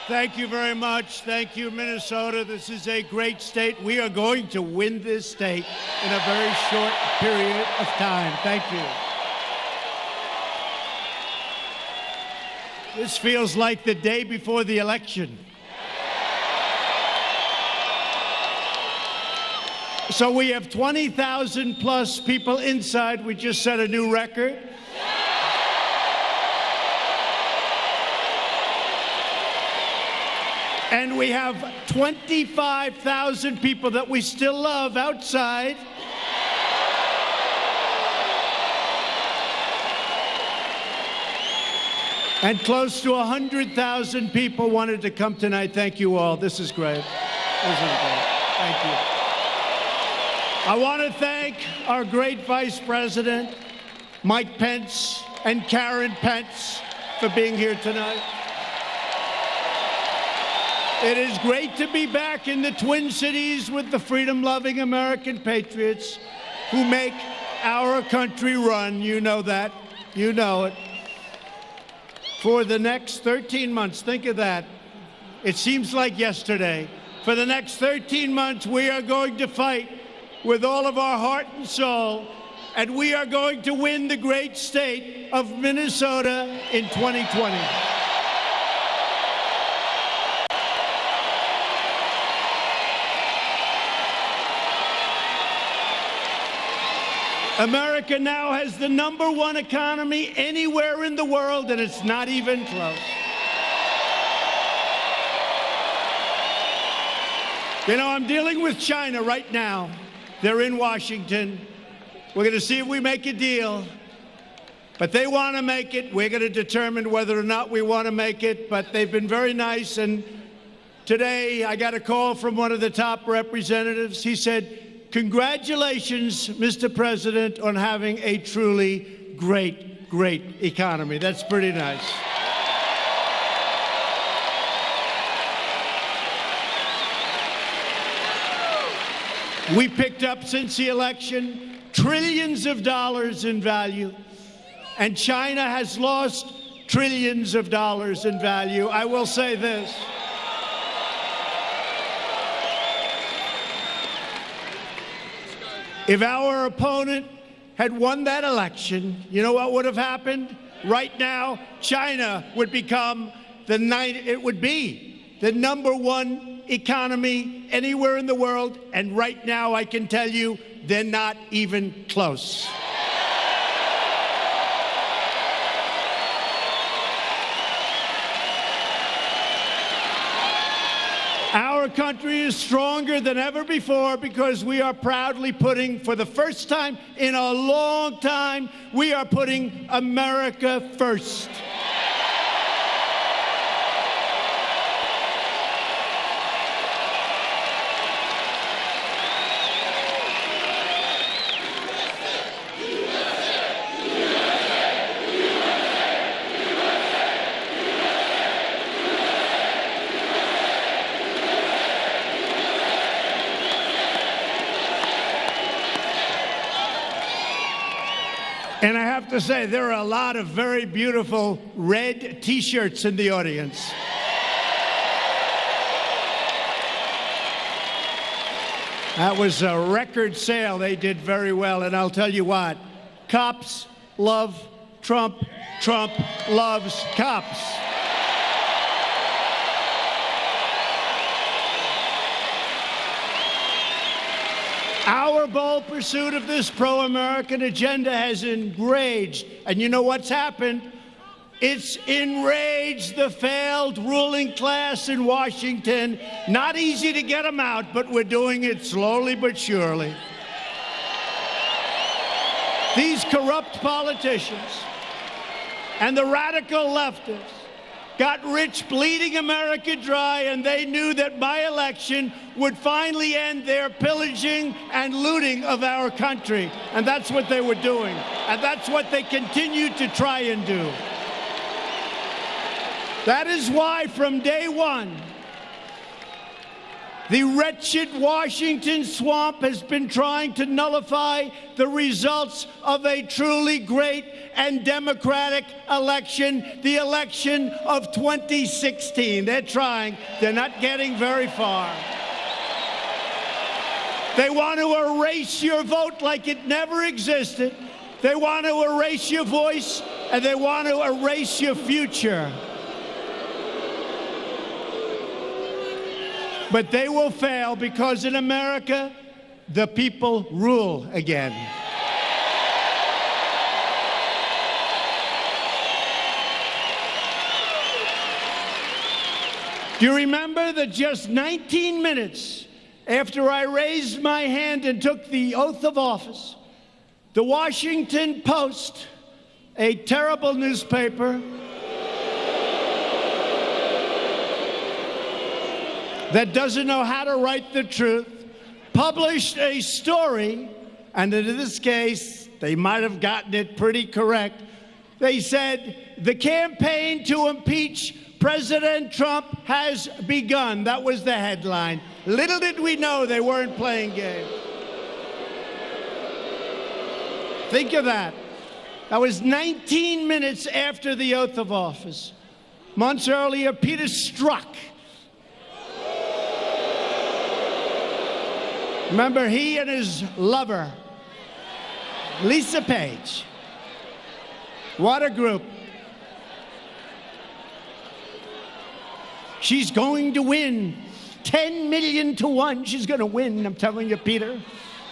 Thank you very much. Thank you, Minnesota. This is a great state. We are going to win this state in a very short period of time. Thank you. This feels like the day before the election. So we have 20,000 plus people inside. We just set a new record. And we have 25,000 people that we still love outside. And close to 100,000 people wanted to come tonight. Thank you all. This is great. This is great. Thank you. I want to thank our great Vice President, Mike Pence, and Karen Pence for being here tonight. It is great to be back in the Twin Cities with the freedom-loving American patriots who make our country run. You know that. You know it. For the next 13 months, think of that. It seems like yesterday. For the next 13 months, we are going to fight with all of our heart and soul, and we are going to win the great state of Minnesota in 2020. America now has the #1 economy anywhere in the world, and it's not even close. You know, I'm dealing with China right now. They're in Washington. We're going to see if we make a deal. But they want to make it. We're going to determine whether or not we want to make it. But they've been very nice. And today I got a call from one of the top representatives. He said, "Congratulations, Mr. President, on having a truly great economy." That's pretty nice. We picked up, since the election, trillions of dollars in value, and China has lost trillions of dollars in value. I will say this. If our opponent had won that election, you know what would have happened? Right now, China would become it would be the #1 economy anywhere in the world, and right now I can tell you they're not even close. Our country is stronger than ever before because we are proudly putting, for the first time in a long time, we are putting America first. And I have to say, there are a lot of very beautiful red T-shirts in the audience. That was a record sale. They did very well. And I'll tell you what, cops love Trump. Trump loves cops. Our bold pursuit of this pro-American agenda has enraged, and you know what's happened? It's enraged the failed ruling class in Washington. Not easy to get them out, but we're doing it slowly but surely. These corrupt politicians and the radical leftists got rich bleeding America dry, and they knew that my election would finally end their pillaging and looting of our country. And that's what they were doing. And that's what they continue to try and do. That is why from day one, The wretched Washington swamp has been trying to nullify the results of a truly great and democratic election, the election of 2016. They're trying. They're not getting very far. They want to erase your vote like it never existed. They want to erase your voice, and they want to erase your future. But they will fail because in America, the people rule again. Do you remember that just 19 minutes after I raised my hand and took the oath of office, the Washington Post, a terrible newspaper that doesn't know how to write the truth, published a story, and in this case, they might have gotten it pretty correct. They said, the campaign to impeach President Trump has begun. That was the headline. Little did we know they weren't playing games. Think of that. That was 19 minutes after the oath of office. Months earlier, Peter Strzok. Remember, he and his lover, Lisa Page. What a group. She's going to win 10 million to 1. She's going to win. I'm telling you, Peter.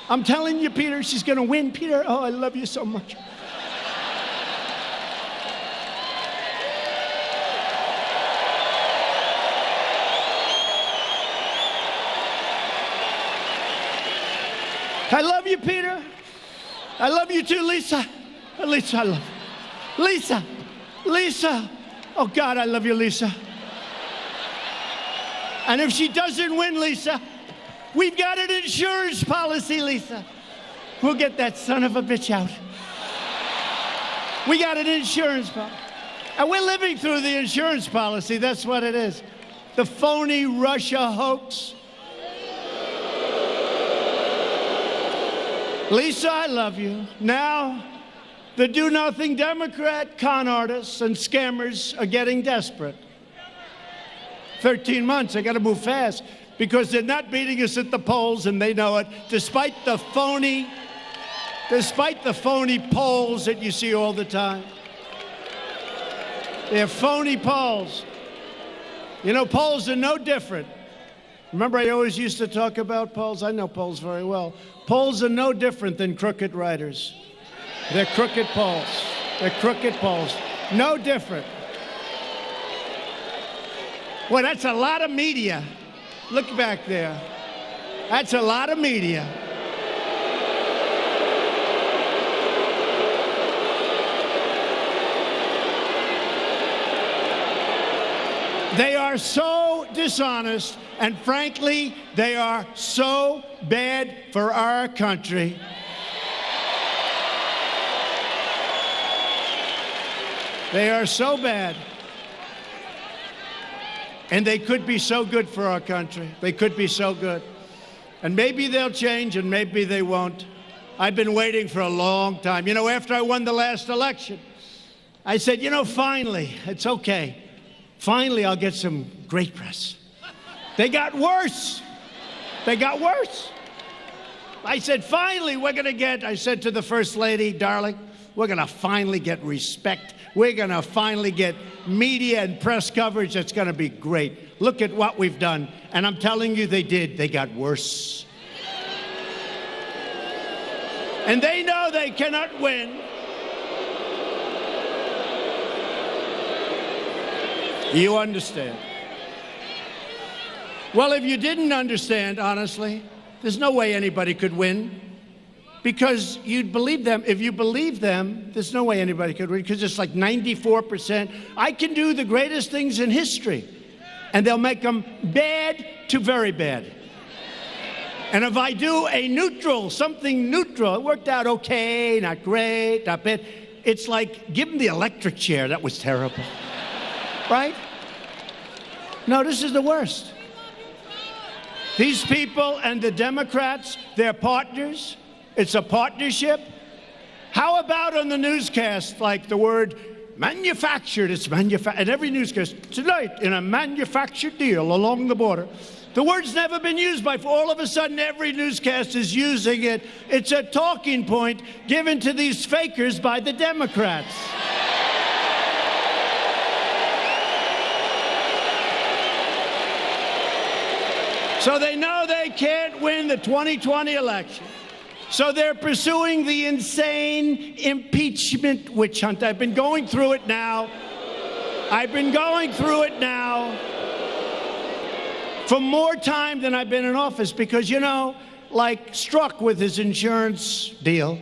I'm telling you, Peter, she's going to win. Peter, oh, I love you so much. I love you, Peter. I love you too, Lisa. Lisa, I love you. Lisa. Lisa. Oh, God, I love you, Lisa. And if she doesn't win, Lisa, we've got an insurance policy, Lisa. We'll get that son of a bitch out. We got an insurance policy. And we're living through the insurance policy. That's what it is. The phony Russia hoax. Lisa, I love you. Now, the do-nothing Democrat con artists and scammers are getting desperate. 13 months, they got to move fast because they're not beating us at the polls, and they know it, despite the phony polls that you see all the time. They're phony polls. You know, polls are no different. Remember, I always used to talk about polls? I know polls very well. Polls are no different than crooked writers. They're crooked polls. They're crooked polls. No different. Boy, that's a lot of media. Look back there. That's a lot of media. They are so dishonest, and frankly, they are so bad for our country. They are so bad. And they could be so good for our country. They could be so good. And maybe they'll change, and maybe they won't. I've been waiting for a long time. You know, after I won the last election, I said, you know, finally, it's okay. Finally, I'll get some great press. They got worse. They got worse. I said, finally, I said to the First Lady, darling, we're going to finally get respect. We're going to finally get media and press coverage. That's going to be great. Look at what we've done. And I'm telling you, they did. They got worse. And they know they cannot win. You understand. Well, if you didn't understand, honestly, there's no way anybody could win. Because you'd believe them. If you believe them, there's no way anybody could win, because it's like 94%. I can do the greatest things in history, and they'll make them bad to very bad. And if I do a neutral, something neutral, it worked out okay, not great, not bad. It's like, give them the electric chair. That was terrible. Right? No, this is the worst. These people and the Democrats, they're partners. It's a partnership. How about on the newscast, like the word manufactured? It's manufactured. And every newscast, tonight in a manufactured deal along the border. The word's never been used before. All of a sudden, every newscast is using it. It's a talking point given to these fakers by the Democrats. So they know they can't win the 2020 election. So they're pursuing the insane impeachment witch hunt. I've been going through it now. For more time than I've been in office because, you know, like Strzok with his insurance deal,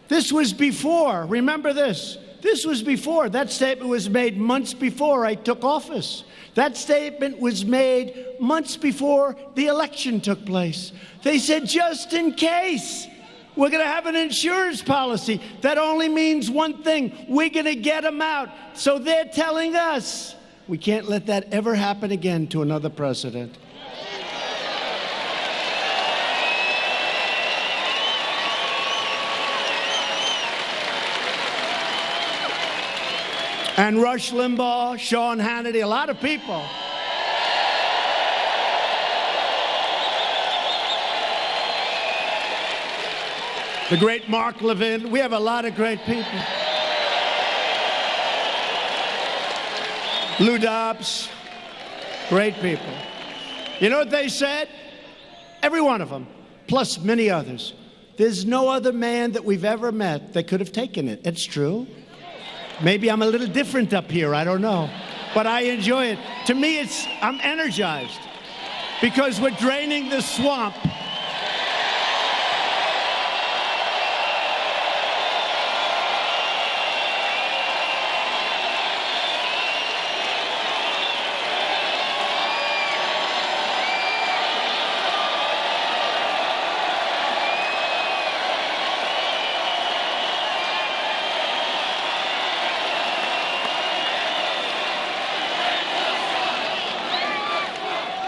this was before, remember this, this was before. That statement was made months before I took office. That statement was made months before the election took place. They said, just in case, we're going to have an insurance policy. That only means one thing. We're going to get them out. So they're telling us we can't let that ever happen again to another president. And Rush Limbaugh, Sean Hannity, a lot of people. The great Mark Levin. We have a lot of great people. Lou Dobbs, great people. You know what they said? Every one of them, plus many others. There's no other man that we've ever met that could have taken it. It's true. Maybe I'm a little different up here, I don't know. But I enjoy it. To me, I'm energized because we're draining the swamp.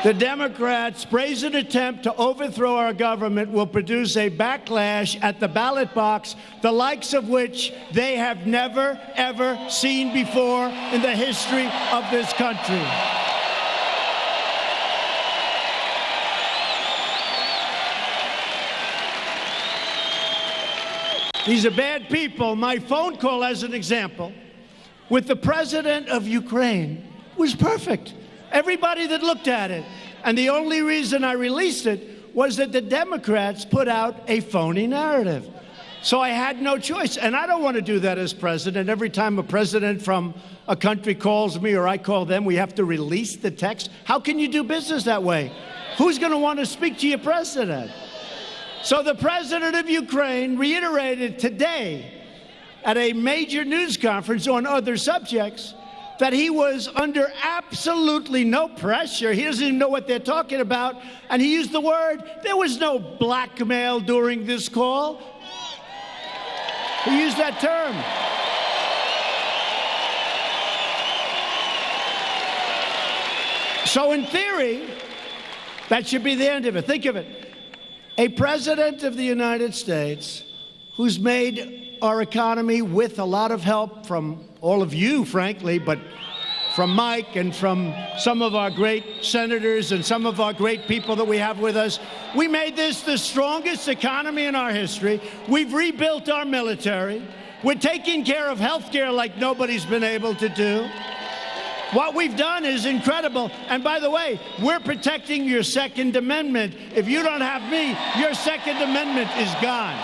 The Democrats' brazen attempt to overthrow our government will produce a backlash at the ballot box, the likes of which they have never, ever seen before in the history of this country. These are bad people. My phone call, as an example, with the president of Ukraine was perfect. Everybody that looked at it. And the only reason I released it was that the Democrats put out a phony narrative. So I had no choice. And I don't want to do that as president. Every time a president from a country calls me or I call them, we have to release the text. How can you do business that way? Who's going to want to speak to your president? So the president of Ukraine reiterated today at a major news conference on other subjects that he was under absolutely no pressure. He doesn't even know what they're talking about. And he used the word, there was no blackmail during this call. He used that term. So in theory, that should be the end of it. Think of it. A president of the United States who's made our economy with a lot of help from all of you, frankly, but from Mike and from some of our great senators and some of our great people that we have with us. We made this the strongest economy in our history. We've rebuilt our military. We're taking care of health care like nobody's been able to do. What we've done is incredible. And by the way, we're protecting your Second Amendment. If you don't have me, your Second Amendment is gone.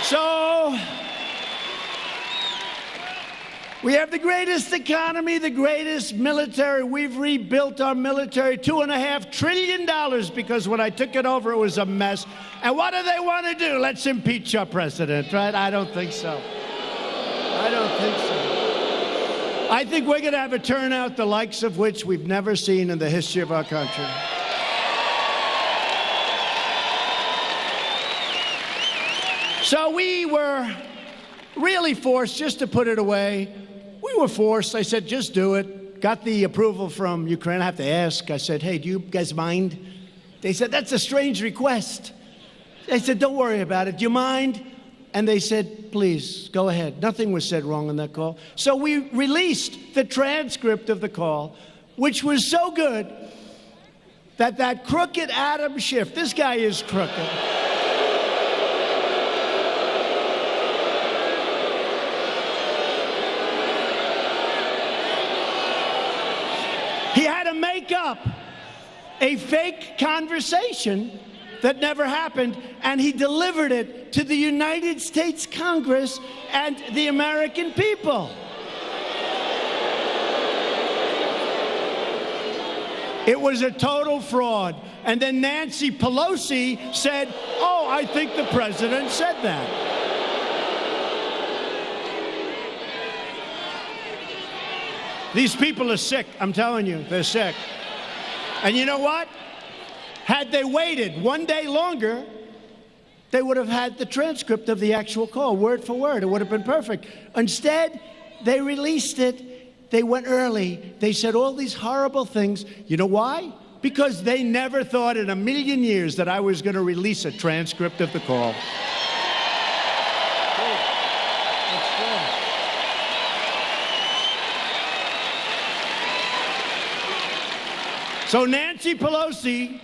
So, we have the greatest economy, the greatest military. We've rebuilt our military, $2.5 trillion, because when I took it over, it was a mess. And what do they want to do? Let's impeach our president, right? I don't think so. I don't think so. I think we're going to have a turnout the likes of which we've never seen in the history of our country. So we were really forced, just to put it away, we were forced. I said, just do it. Got the approval from Ukraine. I have to ask. I said, hey, do you guys mind? They said, that's a strange request. I said, don't worry about it. Do you mind? And they said, please, go ahead. Nothing was said wrong on that call. So we released the transcript of the call, which was so good that that crooked Adam Schiff, this guy is crooked. He had to make up a fake conversation that never happened, and he delivered it to the United States Congress and the American people. It was a total fraud. And then Nancy Pelosi said, oh, I think the president said that. These people are sick, I'm telling you, they're sick. And you know what? Had they waited one day longer, they would have had the transcript of the actual call, word for word. It would have been perfect. Instead, they released it. They went early. They said all these horrible things. You know why? Because they never thought in a million years that I was going to release a transcript of the call. So Nancy Pelosi,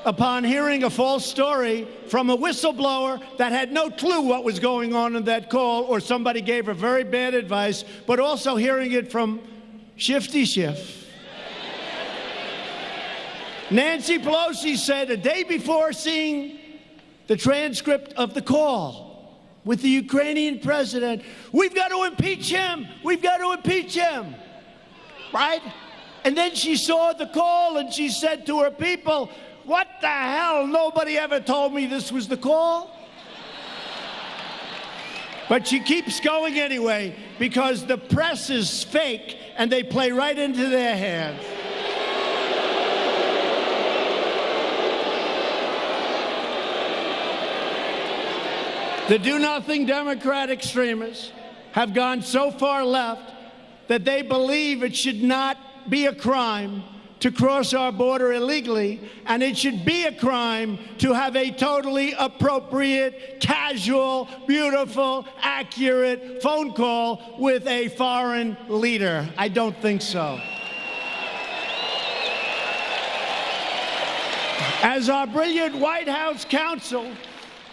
upon hearing a false story from a whistleblower that had no clue what was going on in that call, or somebody gave her very bad advice, but also hearing it from Shifty Schiff. Nancy Pelosi said a day before seeing the transcript of the call with the Ukrainian president, we've got to impeach him, we've got to impeach him, right? And then she saw the call and she said to her people, what the hell? Nobody ever told me this was the call. But she keeps going anyway because the press is fake and they play right into their hands. The do-nothing Democrat extremists have gone so far left that they believe it should not be a crime to cross our border illegally, and it should be a crime to have a totally appropriate, casual, beautiful, accurate phone call with a foreign leader. I don't think so. As our brilliant White House counsel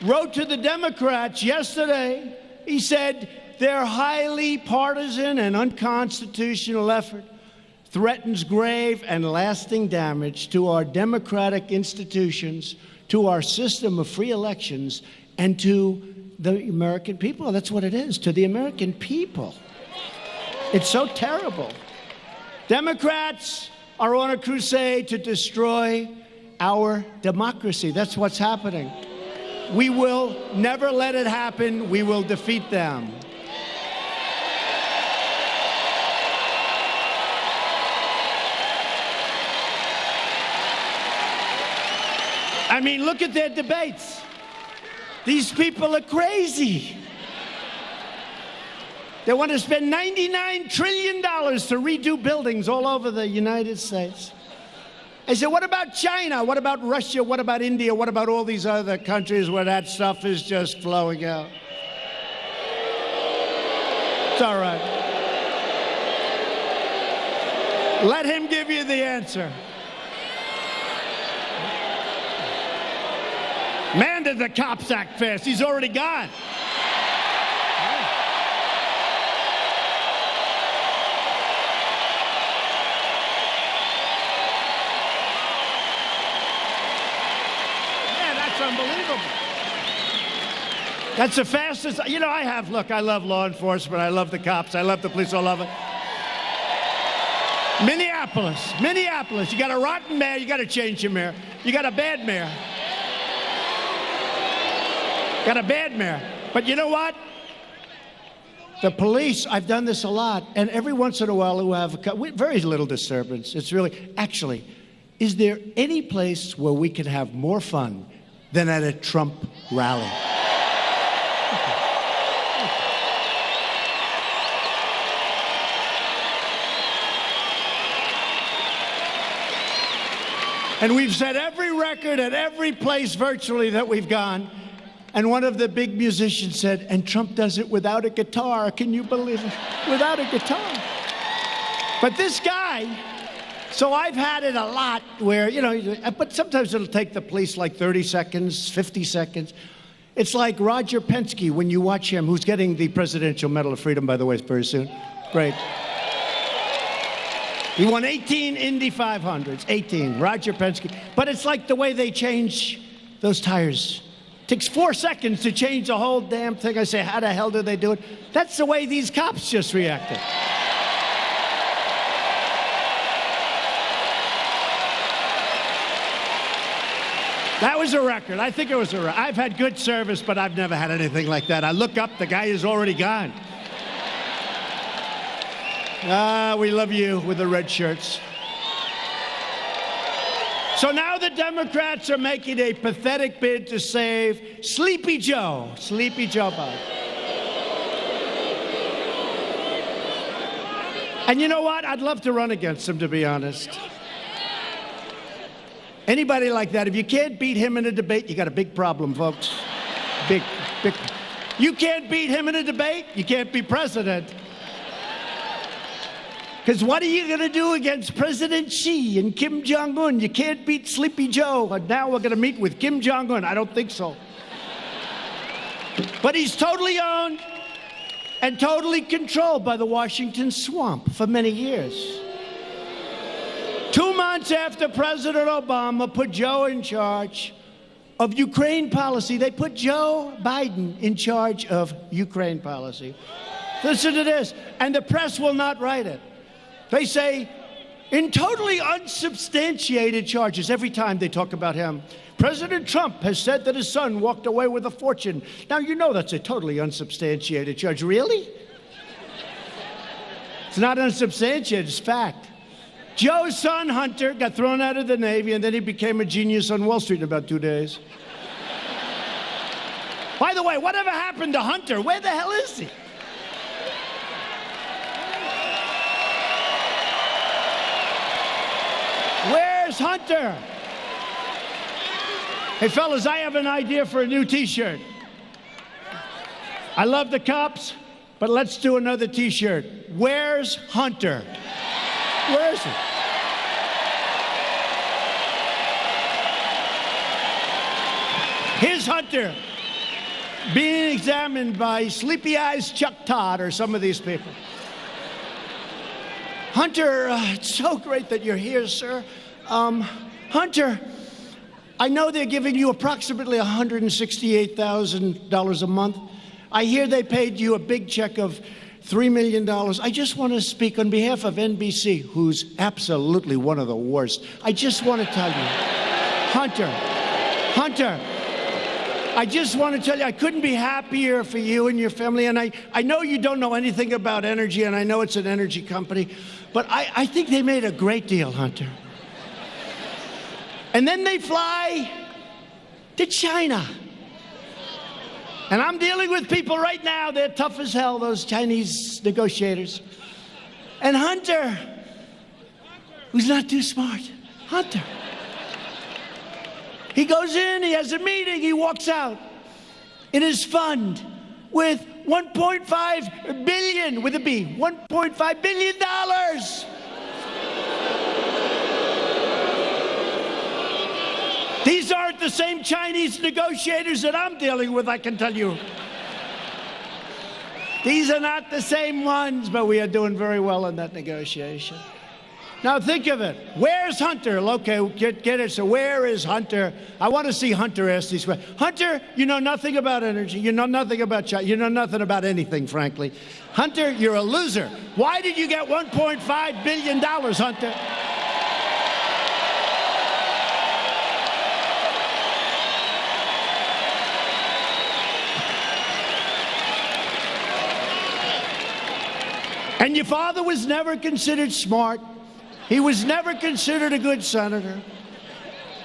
wrote to the Democrats yesterday, he said their highly partisan and unconstitutional effort threatens grave and lasting damage to our democratic institutions, to our system of free elections, and to the American people. That's what it is, to the American people. It's so terrible. Democrats are on a crusade to destroy our democracy. That's what's happening. We will never let it happen. We will defeat them. I mean, look at their debates. These people are crazy. They want to spend $99 trillion to redo buildings all over the United States. I said, what about China? What about Russia? What about India? What about all these other countries where that stuff is just flowing out? It's all right. Let him give you the answer. Man, did the cops act fast. He's already gone. Man, that's unbelievable. That's the fastest. You know, I love law enforcement. I love the cops. I love the police. I love it. Minneapolis. You got a rotten mayor. You got to change your mayor. You got a bad mayor. Got a bad mayor. But you know what? The police, I've done this a lot, and every once in a while who have very little disturbance. It's really, actually, is there any place where we can have more fun than at a Trump rally? And we've set every record at every place virtually that we've gone. And one of the big musicians said, and Trump does it without a guitar. Can you believe it? Without a guitar. But this guy, so I've had it a lot where, you know, but sometimes it'll take the police like 30 seconds, 50 seconds. It's like Roger Penske when you watch him, who's getting the Presidential Medal of Freedom, by the way, very soon. Great. He won 18 Indy 500s, 18, Roger Penske. But it's like the way they change those tires. It takes 4 seconds to change the whole damn thing. I say, how the hell do they do it? That's the way these cops just reacted. That was a record. I think it was a record. I've had good service, but I've never had anything like that. I look up, the guy is already gone. We love you with the red shirts. So now the Democrats are making a pathetic bid to save Sleepy Joe Biden. And you know what? I'd love to run against him, to be honest. Anybody like that, if you can't beat him in a debate, you got a big problem, folks. Big. You can't beat him in a debate, you can't be president. Because what are you going to do against President Xi and Kim Jong-un? You can't beat Sleepy Joe. And now we're going to meet with Kim Jong-un. I don't think so. But he's totally owned and totally controlled by the Washington swamp for many years. 2 months after President Obama put Joe in charge of Ukraine policy, they put Joe Biden in charge of Ukraine policy. Listen to this, and the press will not write it. They say, in totally unsubstantiated charges, every time they talk about him, President Trump has said that his son walked away with a fortune. Now, you know that's a totally unsubstantiated charge. Really? It's not unsubstantiated, it's fact. Joe's son, Hunter, got thrown out of the Navy, and then he became a genius on Wall Street in about 2 days. By the way, whatever happened to Hunter? Where the hell is he? Where's Hunter? Hey, fellas, I have an idea for a new T-shirt. I love the cops, but let's do another T-shirt. Where's Hunter? Where is he? Here's Hunter being examined by Sleepy Eyes Chuck Todd or some of these people. Hunter, it's so great that you're here, sir. Hunter, I know they're giving you approximately $168,000 a month. I hear they paid you a big check of $3 million. I just want to speak on behalf of NBC, who's absolutely one of the worst. I just want to tell you, Hunter, I just want to tell you, I couldn't be happier for you and your family. And I know you don't know anything about energy, and I know it's an energy company, but I think they made a great deal, Hunter. And then they fly to China. And I'm dealing with people right now, they're tough as hell, those Chinese negotiators. And Hunter, who's not too smart, Hunter, he goes in, he has a meeting, he walks out in his fund with $1.5 billion, with a B, $1.5 billion. These aren't the same Chinese negotiators that I'm dealing with, I can tell you. These are not the same ones, but we are doing very well in that negotiation. Now think of it. Where's Hunter? Okay, get it. So where is Hunter? I want to see Hunter ask these questions. Hunter, you know nothing about energy. You know nothing about China. You know nothing about anything, frankly. Hunter, you're a loser. Why did you get $1.5 billion, Hunter? And your father was never considered smart. He was never considered a good senator.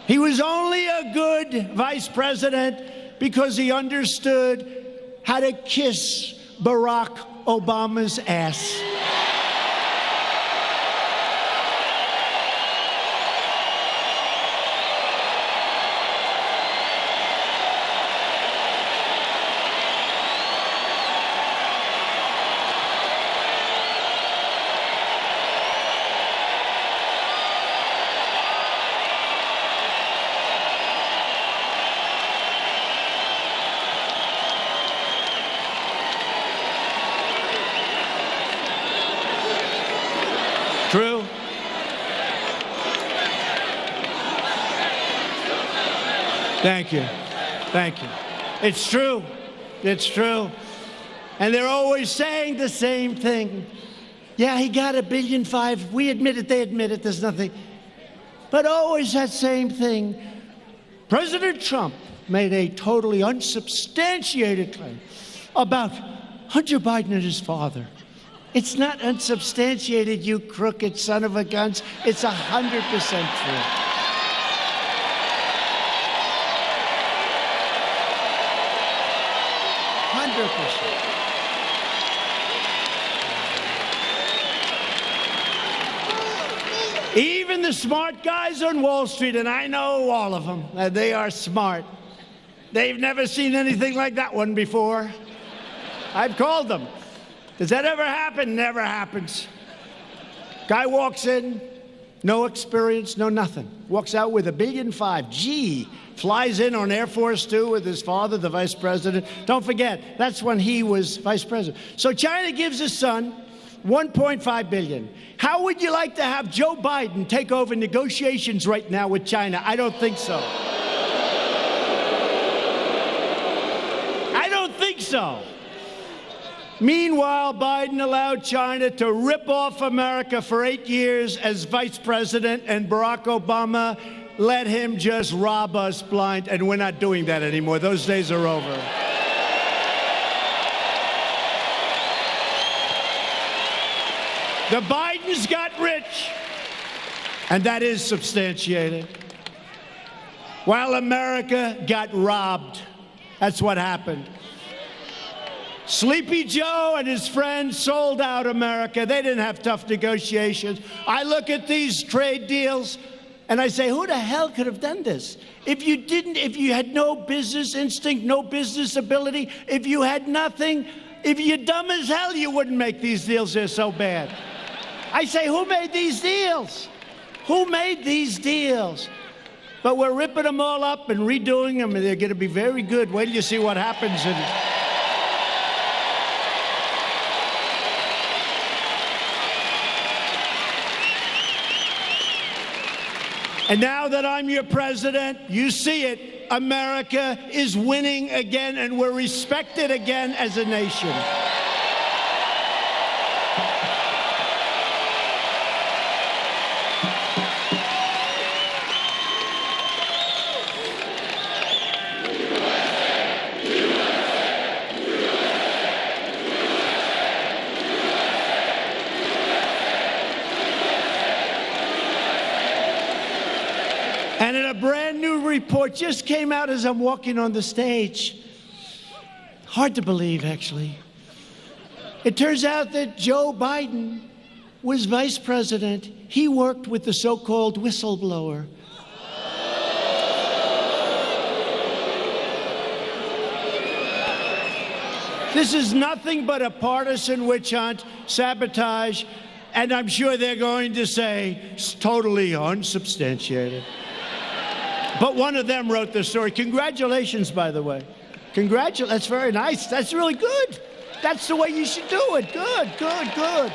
He was only a good vice president because he understood how to kiss Barack Obama's ass. Thank you. Thank you. It's true. It's true. And they're always saying the same thing. Yeah, he got $1.5 billion. We admit it, they admit it, there's nothing. But always that same thing. President Trump made a totally unsubstantiated claim about Hunter Biden and his father. It's not unsubstantiated, you crooked son of a guns. It's 100% true. Even the smart guys on Wall Street, and I know all of them, they are smart. They've never seen anything like that one before. I've called them. Does that ever happen? Never happens. Guy walks in, no experience, no nothing. Walks out with $1.5 billion. Gee, flies in on Air Force Two with his father, the vice president. Don't forget, that's when he was vice president. So China gives his son $1.5 billion. How would you like to have Joe Biden take over negotiations right now with China? I don't think so. I don't think so. Meanwhile, Biden allowed China to rip off America for 8 years as vice president, and Barack Obama let him just rob us blind, and we're not doing that anymore. Those days are over. The Bidens got rich, and that is substantiated, while America got robbed. That's what happened. Sleepy Joe and his friends sold out America. They didn't have tough negotiations. I look at these trade deals, and I say, who the hell could have done this? If you had no business instinct, no business ability, if you had nothing, if you're dumb as hell, you wouldn't make these deals. They're so bad. I say, who made these deals? Who made these deals? But we're ripping them all up and redoing them, and they're going to be very good. Wait till you see what happens. And now that I'm your president, you see it. America is winning again, and we're respected again as a nation. And in a brand new report just came out as I'm walking on the stage. Hard to believe, actually. It turns out that Joe Biden was vice president. He worked with the so-called whistleblower. This is nothing but a partisan witch hunt, sabotage, and I'm sure they're going to say it's totally unsubstantiated. But one of them wrote the story. Congratulations, by the way. That's very nice. That's really good. That's the way you should do it. Good, good, good.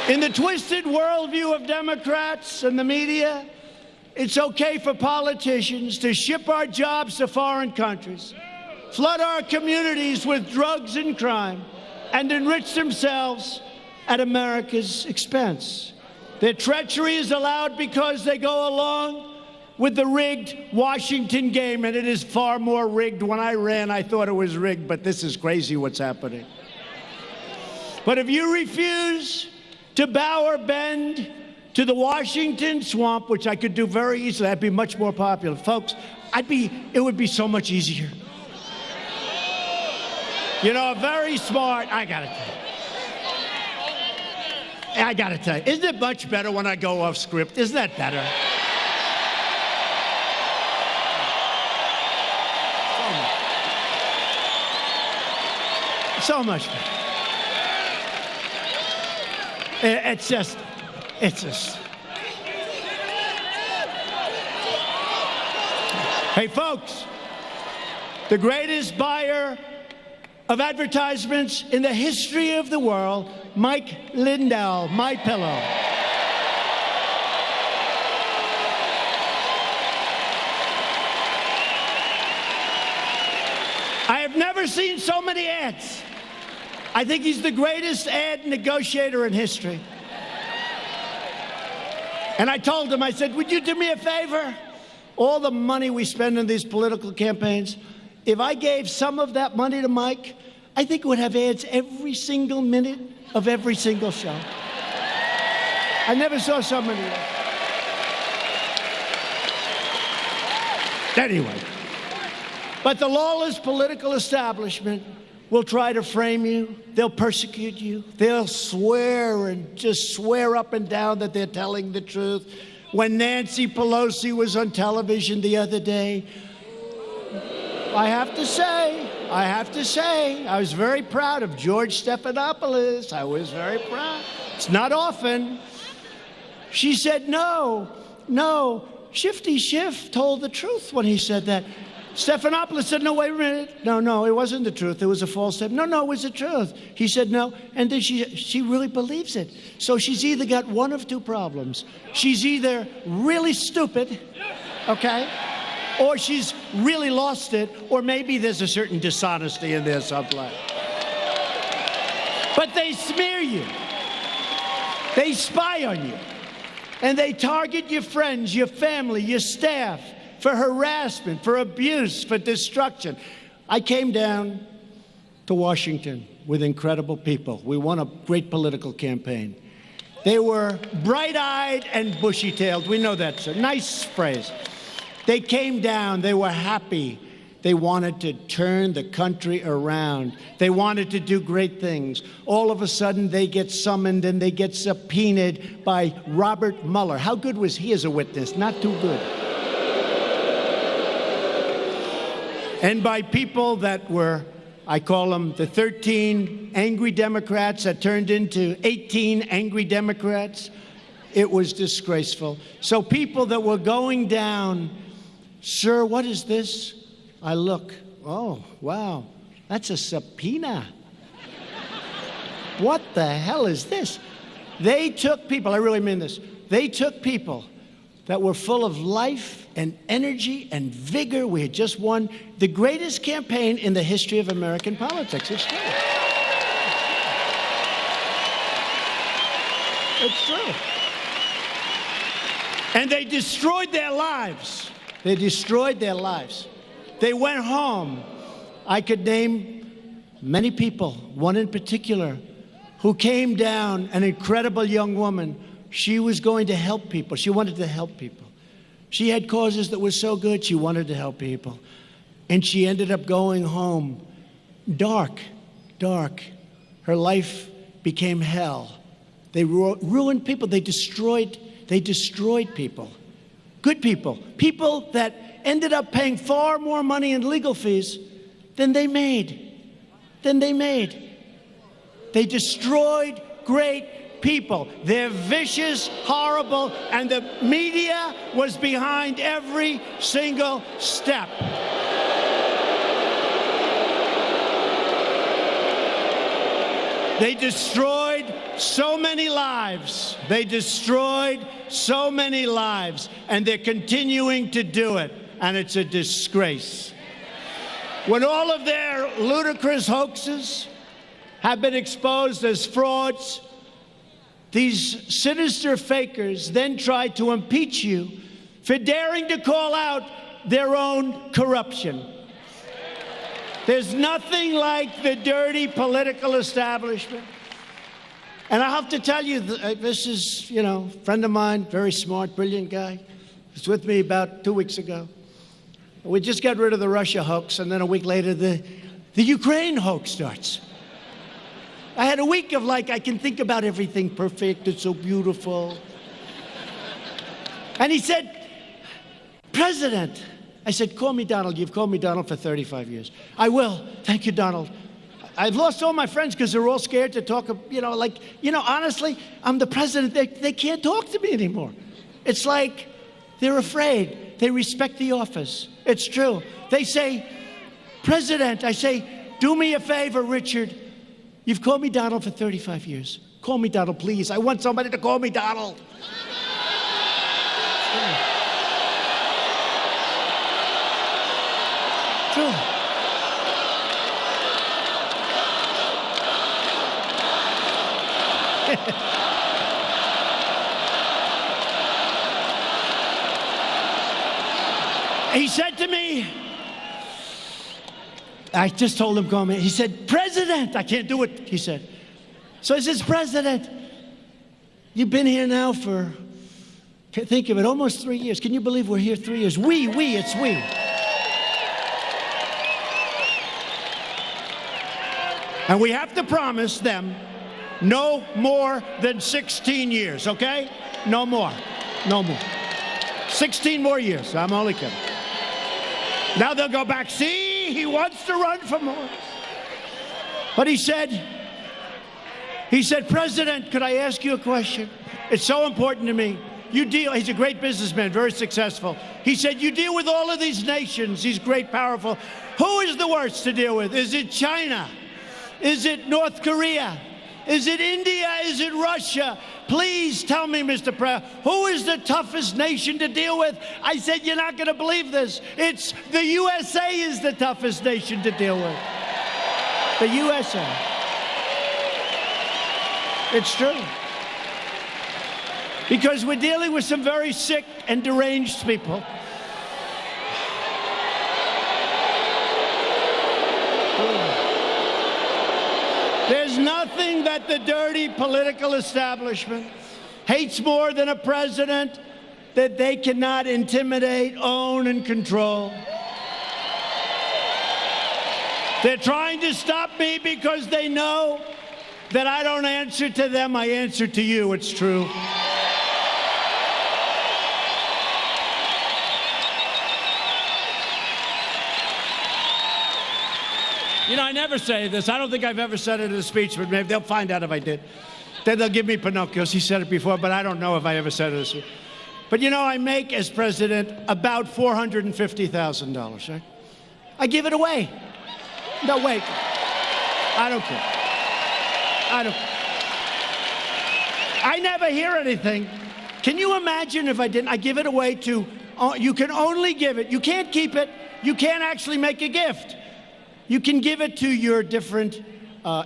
In the twisted worldview of Democrats and the media, it's okay for politicians to ship our jobs to foreign countries, flood our communities with drugs and crime, and enrich themselves at America's expense. Their treachery is allowed because they go along with the rigged Washington game, and it is far more rigged. When I ran, I thought it was rigged, but this is crazy what's happening. But if you refuse to bow or bend to the Washington swamp, which I could do very easily, I'd be much more popular. Folks, it would be so much easier. You know, very smart, I gotta tell you, isn't it much better when I go off script? Isn't that better? So much better. It's just. Hey, folks, the greatest buyer of advertisements in the history of the world, Mike Lindell, My Pillow. I've never seen so many ads. I think he's the greatest ad negotiator in history. And I told him, I said, would you do me a favor? All the money we spend on these political campaigns, if I gave some of that money to Mike, I think it would have ads every single minute of every single show. I never saw so many ads. Anyway, but the lawless political establishment will try to frame you. They'll persecute you. They'll swear and just swear up and down that they're telling the truth. When Nancy Pelosi was on television the other day, I have to say, I was very proud of George Stephanopoulos. I was very proud. It's not often. She said, no, Shifty Schiff told the truth when he said that. Stephanopoulos said, no, wait a minute. No, it wasn't the truth. It was a false statement. No, it was the truth. He said no, and then she really believes it. So she's either got one of two problems. She's either really stupid, okay, or she's really lost it, or maybe there's a certain dishonesty in there someplace. But they smear you. They spy on you. And they target your friends, your family, your staff for harassment, for abuse, for destruction. I came down to Washington with incredible people. We won a great political campaign. They were bright-eyed and bushy-tailed. We know that's a nice phrase. They came down. They were happy. They wanted to turn the country around. They wanted to do great things. All of a sudden, they get summoned and they get subpoenaed by Robert Mueller. How good was he as a witness? Not too good. And by people that were, I call them the 13 angry Democrats that turned into 18 angry Democrats. It was disgraceful. So people that were going down, sir, what is this? I look, oh, wow, that's a subpoena. What the hell is this? They took people, I really mean this, they took people that were full of life and energy and vigor. We had just won the greatest campaign in the history of American politics. It's true. It's true. And they destroyed their lives. They destroyed their lives. They went home. I could name many people, one in particular, who came down, an incredible young woman. She was going to help people. She wanted to help people. She had causes that were so good, she wanted to help people. And she ended up going home dark. Her life became hell. They ruined people. They destroyed people. Good people. People that ended up paying far more money in legal fees than they made. They destroyed great people. They're vicious, horrible, and the media was behind every single step. They destroyed so many lives. And they're continuing to do it. And it's a disgrace. When all of their ludicrous hoaxes have been exposed as frauds, these sinister fakers then try to impeach you for daring to call out their own corruption. There's nothing like the dirty political establishment. And I have to tell you, this is, a friend of mine, very smart, brilliant guy. He was with me about 2 weeks ago. We just got rid of the Russia hoax, and then a week later, the Ukraine hoax starts. I had a week of I can think about everything perfect, it's so beautiful. And he said, President, I said, call me Donald. You've called me Donald for 35 years. I will. Thank you, Donald. I've lost all my friends because they're all scared to talk, honestly, I'm the president. They can't talk to me anymore. It's like they're afraid. They respect the office. It's true. They say, President, I say, do me a favor, Richard. You've called me Donald for 35 years. Call me Donald, please. I want somebody to call me Donald. True. He said to me, I just told him, go, man. He said, President, I can't do it, he said. So I says, President, you've been here now for, think of it, almost 3 years. Can you believe we're here 3 years? It's we. And we have to promise them no more than 16 years, okay? No more. 16 more years. I'm only kidding. Now they'll go back. See, he wants to run for more. But he said, President, could I ask you a question? It's so important to me. He's a great businessman, very successful. He said, you deal with all of these nations, these great, powerful. Who is the worst to deal with? Is it China? Is it North Korea? Is it India? Is it Russia? Please tell me, Mr. President, who is the toughest nation to deal with? I said, you're not going to believe this. It's the USA is the toughest nation to deal with. The USA. It's true. Because we're dealing with some very sick and deranged people. There's nothing that the dirty political establishment hates more than a president that they cannot intimidate, own, and control. They're trying to stop me because they know that I don't answer to them, I answer to you. It's true. You know, I never say this. I don't think I've ever said it in a speech, but maybe they'll find out if I did. Then they'll give me Pinocchios. He said it before, but I don't know if I ever said it. But you know, I make, as president, about $450,000, right? I give it away. No, wait. I don't care. I never hear anything. Can you imagine if I didn't? I give it away to, you can only give it. You can't keep it. You can't actually make a gift. You can give it to your different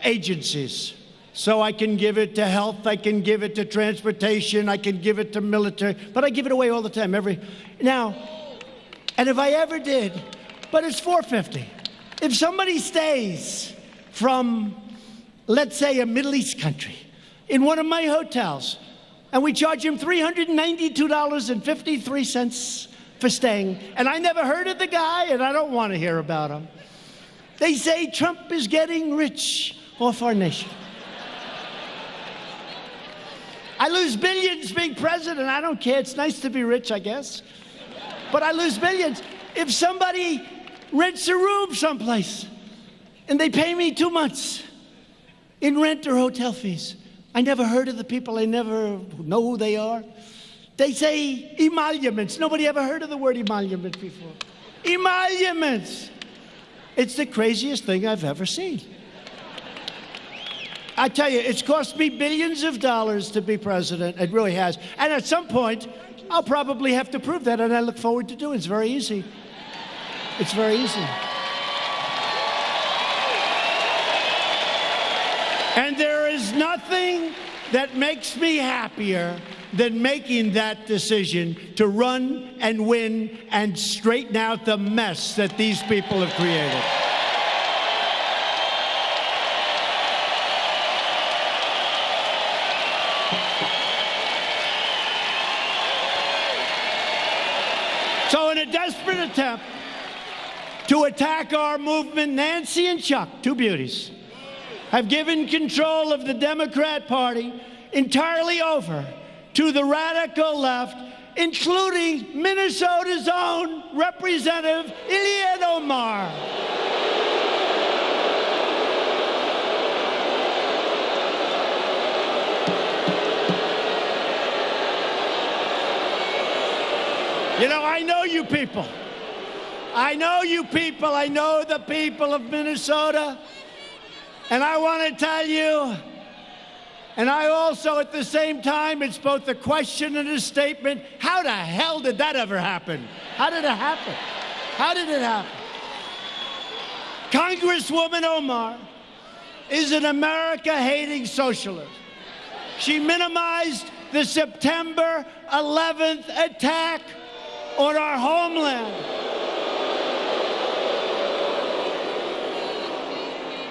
agencies. So I can give it to health, I can give it to transportation, I can give it to military, but I give it away all the time, now, and if I ever did, but it's $450. If somebody stays from, let's say, a Middle East country in one of my hotels, and we charge him $392.53 for staying, and I never heard of the guy, and I don't want to hear about him. They say Trump is getting rich off our nation. I lose billions being president. I don't care. It's nice to be rich, I guess. But I lose billions. If somebody rents a room someplace and they pay me 2 months in rent or hotel fees, I never heard of the people. I never know who they are. They say emoluments. Nobody ever heard of the word emolument before. Emoluments. It's the craziest thing I've ever seen. I tell you, it's cost me billions of dollars to be president. It really has. And at some point, I'll probably have to prove that, and I look forward to doing it. It's very easy. It's very easy. And there is nothing that makes me happier than making that decision to run and win and straighten out the mess that these people have created. So in a desperate attempt to attack our movement, Nancy and Chuck, two beauties, have given control of the Democrat Party entirely over to the radical left, including Minnesota's own Representative Ilhan Omar. You know, I know you people. I know you people. I know the people of Minnesota. And I want to tell you, and I also, at the same time, it's both a question and a statement. How the hell did that ever happen? How did it happen? How did it happen? Congresswoman Omar is an America-hating socialist. She minimized the September 11th attack on our homeland,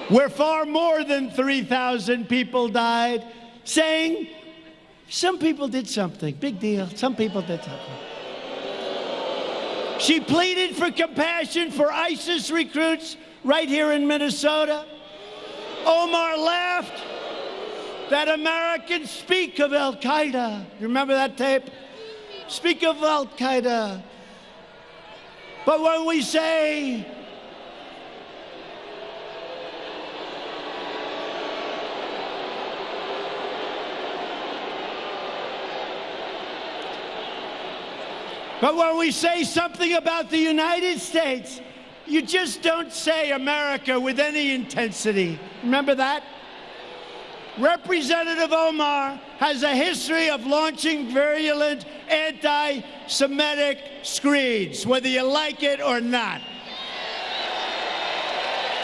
where far more than 3,000 people died, saying some people did something. Big deal. Some people did something. She pleaded for compassion for ISIS recruits right here in Minnesota. Omar laughed that Americans speak of Al-Qaeda. You remember that tape? Speak of Al-Qaeda. But when we say something about the United States, you just don't say America with any intensity. Remember that? Representative Omar has a history of launching virulent anti-Semitic screeds, whether you like it or not.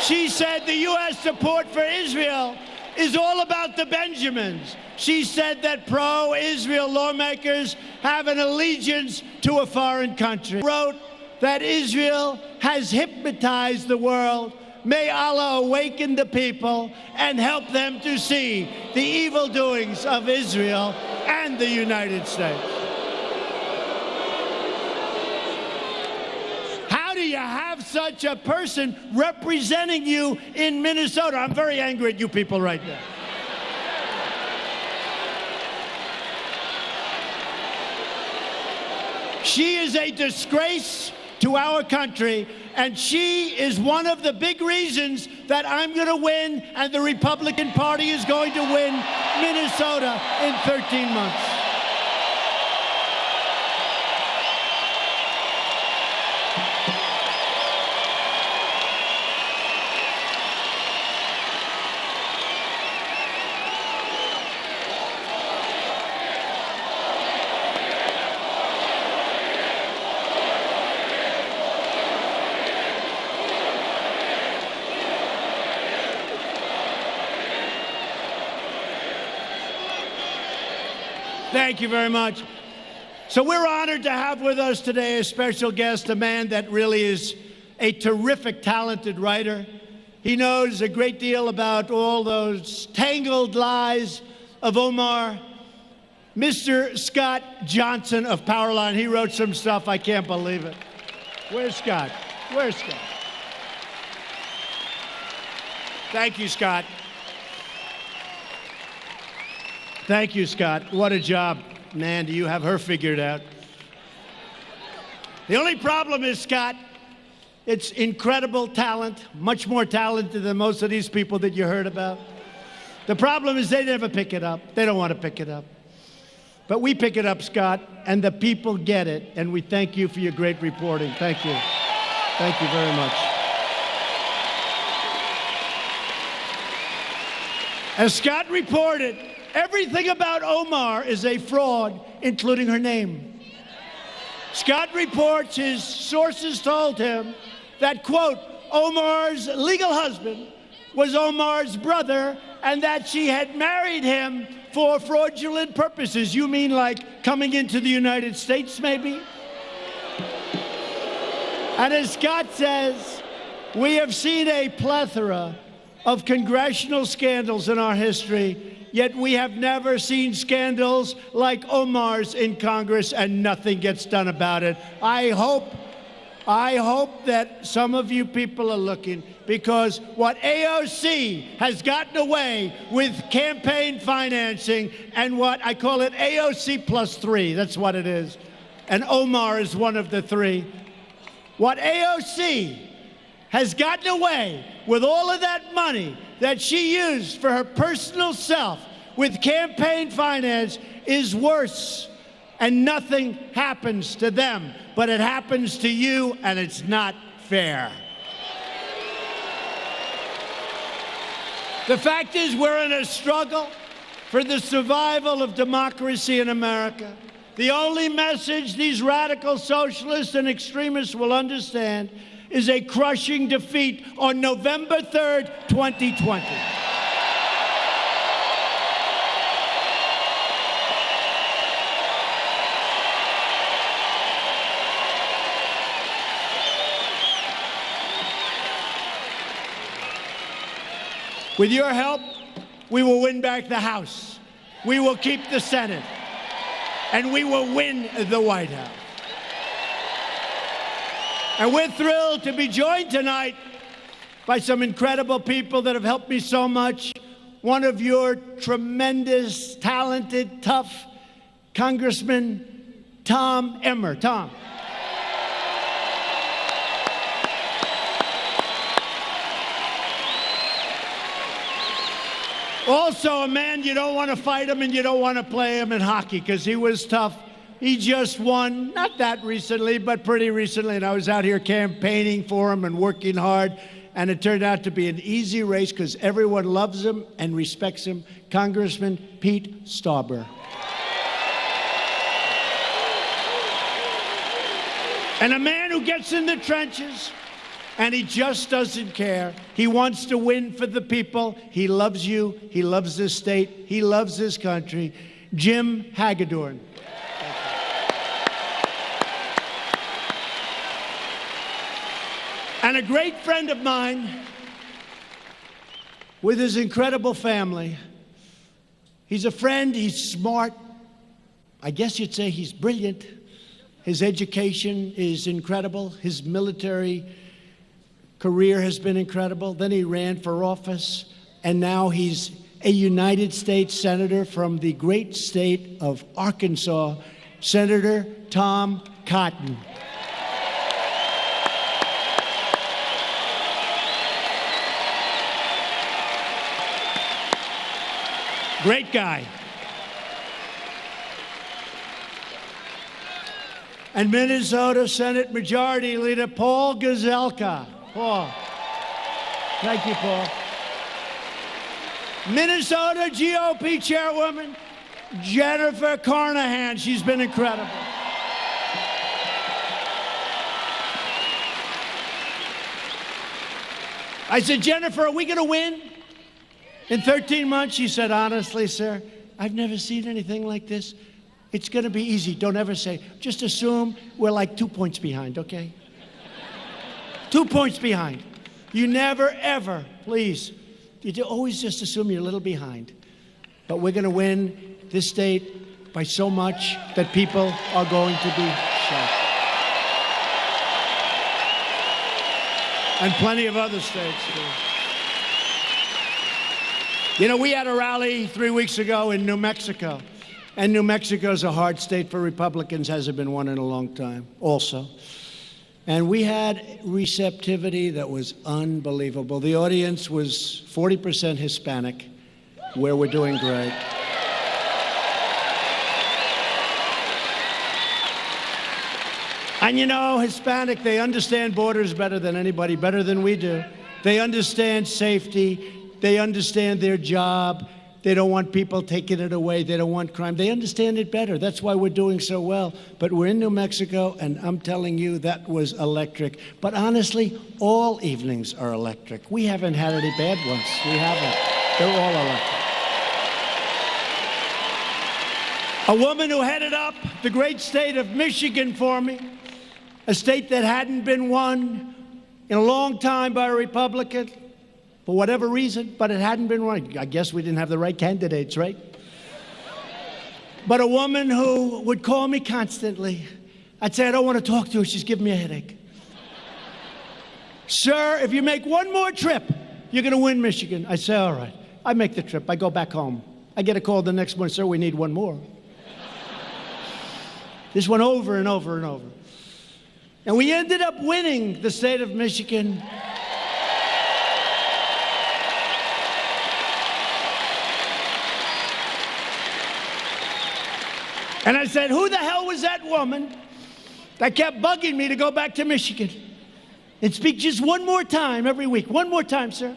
She said the U.S. support for Israel is all about the Benjamins. She said that pro-Israel lawmakers have an allegiance to a foreign country. Wrote that Israel has hypnotized the world. May Allah awaken the people and help them to see the evil doings of Israel and the United States. How do you have such a person representing you in Minnesota? I'm very angry at you people right now. She is a disgrace to our country, and she is one of the big reasons that I'm going to win and the Republican Party is going to win Minnesota in 13 months. Thank you very much. So we're honored to have with us today a special guest, a man that really is a terrific, talented writer. He knows a great deal about all those tangled lies of Omar. Mr. Scott Johnson of Powerline. He wrote some stuff. I can't believe it. Where's Scott? Where's Scott? Thank you, Scott. Thank you, Scott. What a job. Man, do you have her figured out. The only problem is, Scott, it's incredible talent, much more talented than most of these people that you heard about. The problem is they never pick it up. They don't want to pick it up. But we pick it up, Scott, and the people get it, and we thank you for your great reporting. Thank you. Thank you very much. As Scott reported, everything about Omar is a fraud, including her name. Scott reports his sources told him that, quote, Omar's legal husband was Omar's brother and that she had married him for fraudulent purposes. You mean like coming into the United States, maybe? And as Scott says, we have seen a plethora of congressional scandals in our history, yet we have never seen scandals like Omar's in Congress, and nothing gets done about it. I hope that some of you people are looking, because what AOC has gotten away with campaign financing and what I call it AOC +3, that's what it is, and Omar is one of the three. What AOC has gotten away with all of that money that she used for her personal self with campaign finance is worse, and nothing happens to them, but it happens to you, and it's not fair. The fact is, we're in a struggle for the survival of democracy in America. The only message these radical socialists and extremists will understand is a crushing defeat on November 3rd, 2020. With your help, we will win back the House. We will keep the Senate. And we will win the White House. And we're thrilled to be joined tonight by some incredible people that have helped me so much. One of your tremendous, talented, tough Congressman, Tom Emmer. Tom. Also a man, you don't want to fight him and you don't want to play him in hockey because he was tough. He just won, not that recently, but pretty recently, and I was out here campaigning for him and working hard, and it turned out to be an easy race because everyone loves him and respects him. Congressman Pete Stauber. And a man who gets in the trenches, and he just doesn't care. He wants to win for the people. He loves you. He loves this state. He loves this country. Jim Hagedorn. And a great friend of mine with his incredible family. He's a friend. He's smart. I guess you'd say he's brilliant. His education is incredible. His military career has been incredible. Then he ran for office, and now he's a United States Senator from the great state of Arkansas, Senator Tom Cotton. Great guy. And Minnesota Senate Majority Leader Paul Gazelka. Paul. Thank you, Paul. Minnesota GOP Chairwoman Jennifer Carnahan. She's been incredible. I said, Jennifer, are we going to win in 13 months? She said, honestly, sir, I've never seen anything like this. It's going to be easy. Don't ever say. Just assume we're like 2 points behind, okay? 2 points behind. You never, ever, please. You always just assume you're a little behind. But we're going to win this state by so much that people are going to be shocked. And plenty of other states, too. You know, we had a rally 3 weeks ago in New Mexico. And New Mexico is a hard state for Republicans, hasn't been one in a long time, also. And we had receptivity that was unbelievable. The audience was 40% Hispanic, where we're doing great. And you know, Hispanic, they understand borders better than anybody, better than we do. They understand safety. They understand their job. They don't want people taking it away. They don't want crime. They understand it better. That's why we're doing so well. But we're in New Mexico, and I'm telling you, that was electric. But honestly, all evenings are electric. We haven't had any bad ones. We haven't. They're all electric. A woman who headed up the great state of Michigan for me, a state that hadn't been won in a long time by a Republican, for whatever reason, but it hadn't been won. I guess we didn't have the right candidates, right? But a woman who would call me constantly. I'd say, I don't want to talk to her. She's giving me a headache. Sir, if you make one more trip, you're going to win Michigan. I say, all right. I make the trip. I go back home. I get a call the next morning, sir, we need one more. This went over and over and over. And we ended up winning the state of Michigan. And I said, who the hell was that woman that kept bugging me to go back to Michigan and speak just one more time every week? One more time, sir.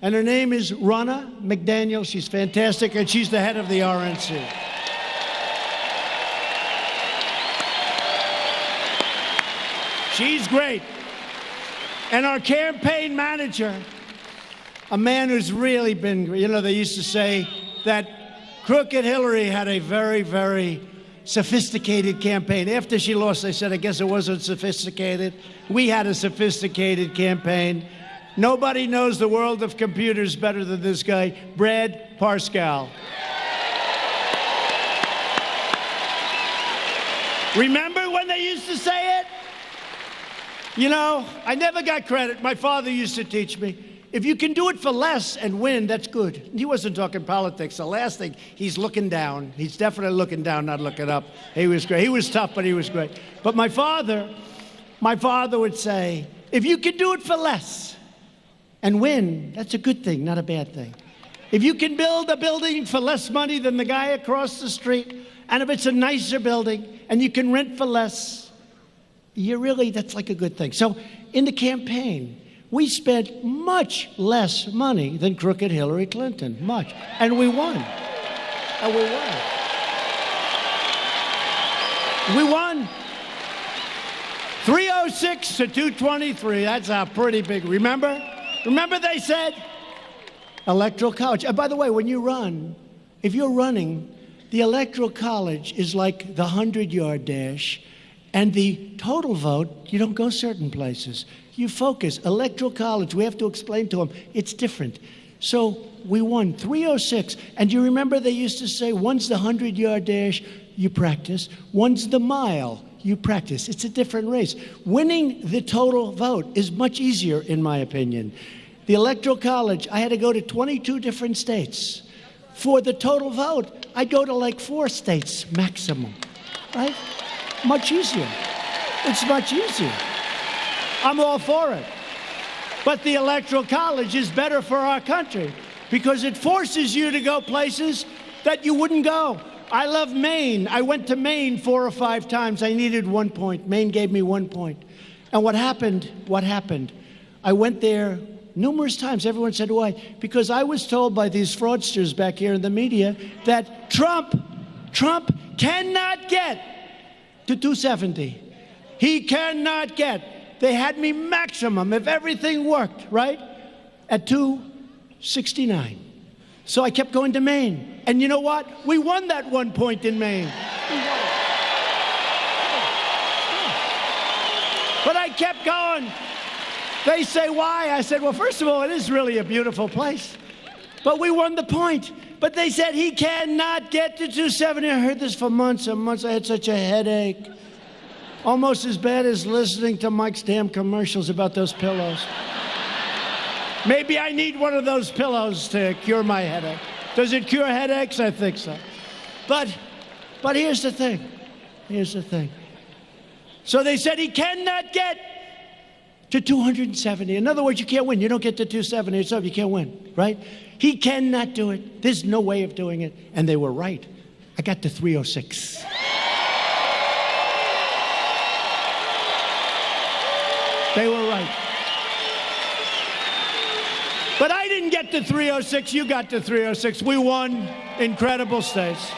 And her name is Ronna McDaniel. She's fantastic, and she's the head of the RNC. She's great. And our campaign manager, a man who's really been, you know, they used to say that Crooked Hillary had a very, very sophisticated campaign. After she lost, they said, I guess it wasn't sophisticated. We had a sophisticated campaign. Nobody knows the world of computers better than this guy, Brad Parscale. Remember when they used to say it? You know, I never got credit. My father used to teach me, if you can do it for less and win, that's good. He wasn't talking politics. The last thing, he's looking down. He's definitely looking down, not looking up. He was great. He was tough, but he was great. But my father would say, if you can do it for less and win, that's a good thing, not a bad thing. If you can build a building for less money than the guy across the street, and if it's a nicer building and you can rent for less, that's like a good thing. So in the campaign, we spent much less money than crooked Hillary Clinton, much. And we won. And we won. We won 306 to 223. That's a pretty big, remember? Remember they said? Electoral college. And by the way, when you run, if you're running, the electoral college is like the 100-yard dash, and the total vote, you don't go certain places. You focus. Electoral college, we have to explain to them, it's different. So we won 306. And you remember they used to say, one's the 100-yard dash, you practice. One's the mile, you practice. It's a different race. Winning the total vote is much easier, in my opinion. The electoral college, I had to go to 22 different states. For the total vote, I go to like 4 states maximum, right? Much easier. It's much easier. I'm all for it. But the Electoral College is better for our country because it forces you to go places that you wouldn't go. I love Maine. I went to Maine 4 or 5 times. I needed 1 point. Maine gave me 1 point. And what happened? I went there numerous times. Everyone said, why? Because I was told by these fraudsters back here in the media that Trump cannot get to 270. He cannot get. They had me maximum, if everything worked, right, at 269. So I kept going to Maine. And you know what? We won that 1 point in Maine. But I kept going. They say, why? I said, well, first of all, it is really a beautiful place. But we won the point. But they said he cannot get to 270. I heard this for months and months. I had such a headache. Almost as bad as listening to Mike's damn commercials about those pillows. Maybe I need one of those pillows to cure my headache. Does it cure headaches? I think so. But here's the thing. Here's the thing. So they said he cannot get to 270. In other words, you can't win. You don't get to 270. It's up. You can't win, right? He cannot do it. There's no way of doing it. And they were right. I got to 306. They were right. But I didn't get to 306. You got to 306. We won incredible states.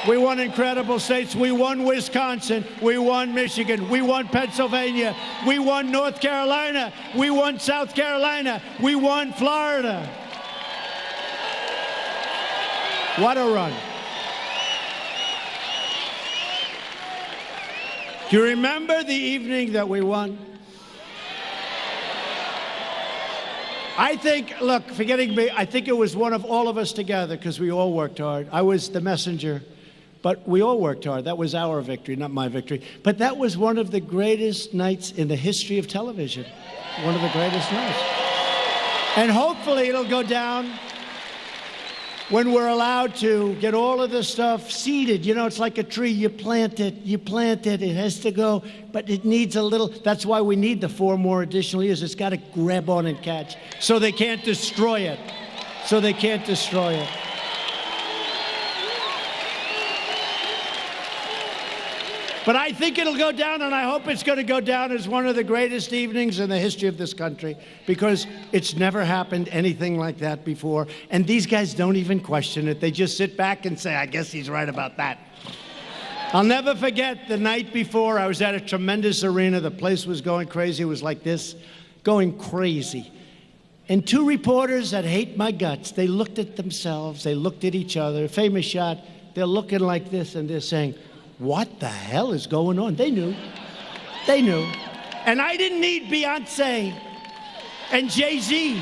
We won incredible states. We won Wisconsin. We won Michigan. We won Pennsylvania. We won North Carolina. We won South Carolina. We won Florida. What a run. Do you remember the evening that we won? I think, look, forgetting me, I think it was one of all of us together because we all worked hard. I was the messenger. But we all worked hard. That was our victory, not my victory. But that was one of the greatest nights in the history of television. One of the greatest nights. And hopefully it'll go down when we're allowed to get all of this stuff seeded. You know, it's like a tree. You plant it, it has to go, but it needs a little. That's why we need the 4 more additional years. It's got to grab on and catch. So they can't destroy it. But I think it'll go down, and I hope it's going to go down as one of the greatest evenings in the history of this country, because it's never happened anything like that before. And these guys don't even question it. They just sit back and say, I guess he's right about that. I'll never forget the night before. I was at a tremendous arena. The place was going crazy. It was like this, going crazy. And 2 reporters that hate my guts, they looked at themselves. They looked at each other. Famous shot. They're looking like this, and they're saying, what the hell is going on? They knew. And I didn't need Beyonce. and Jay-Z.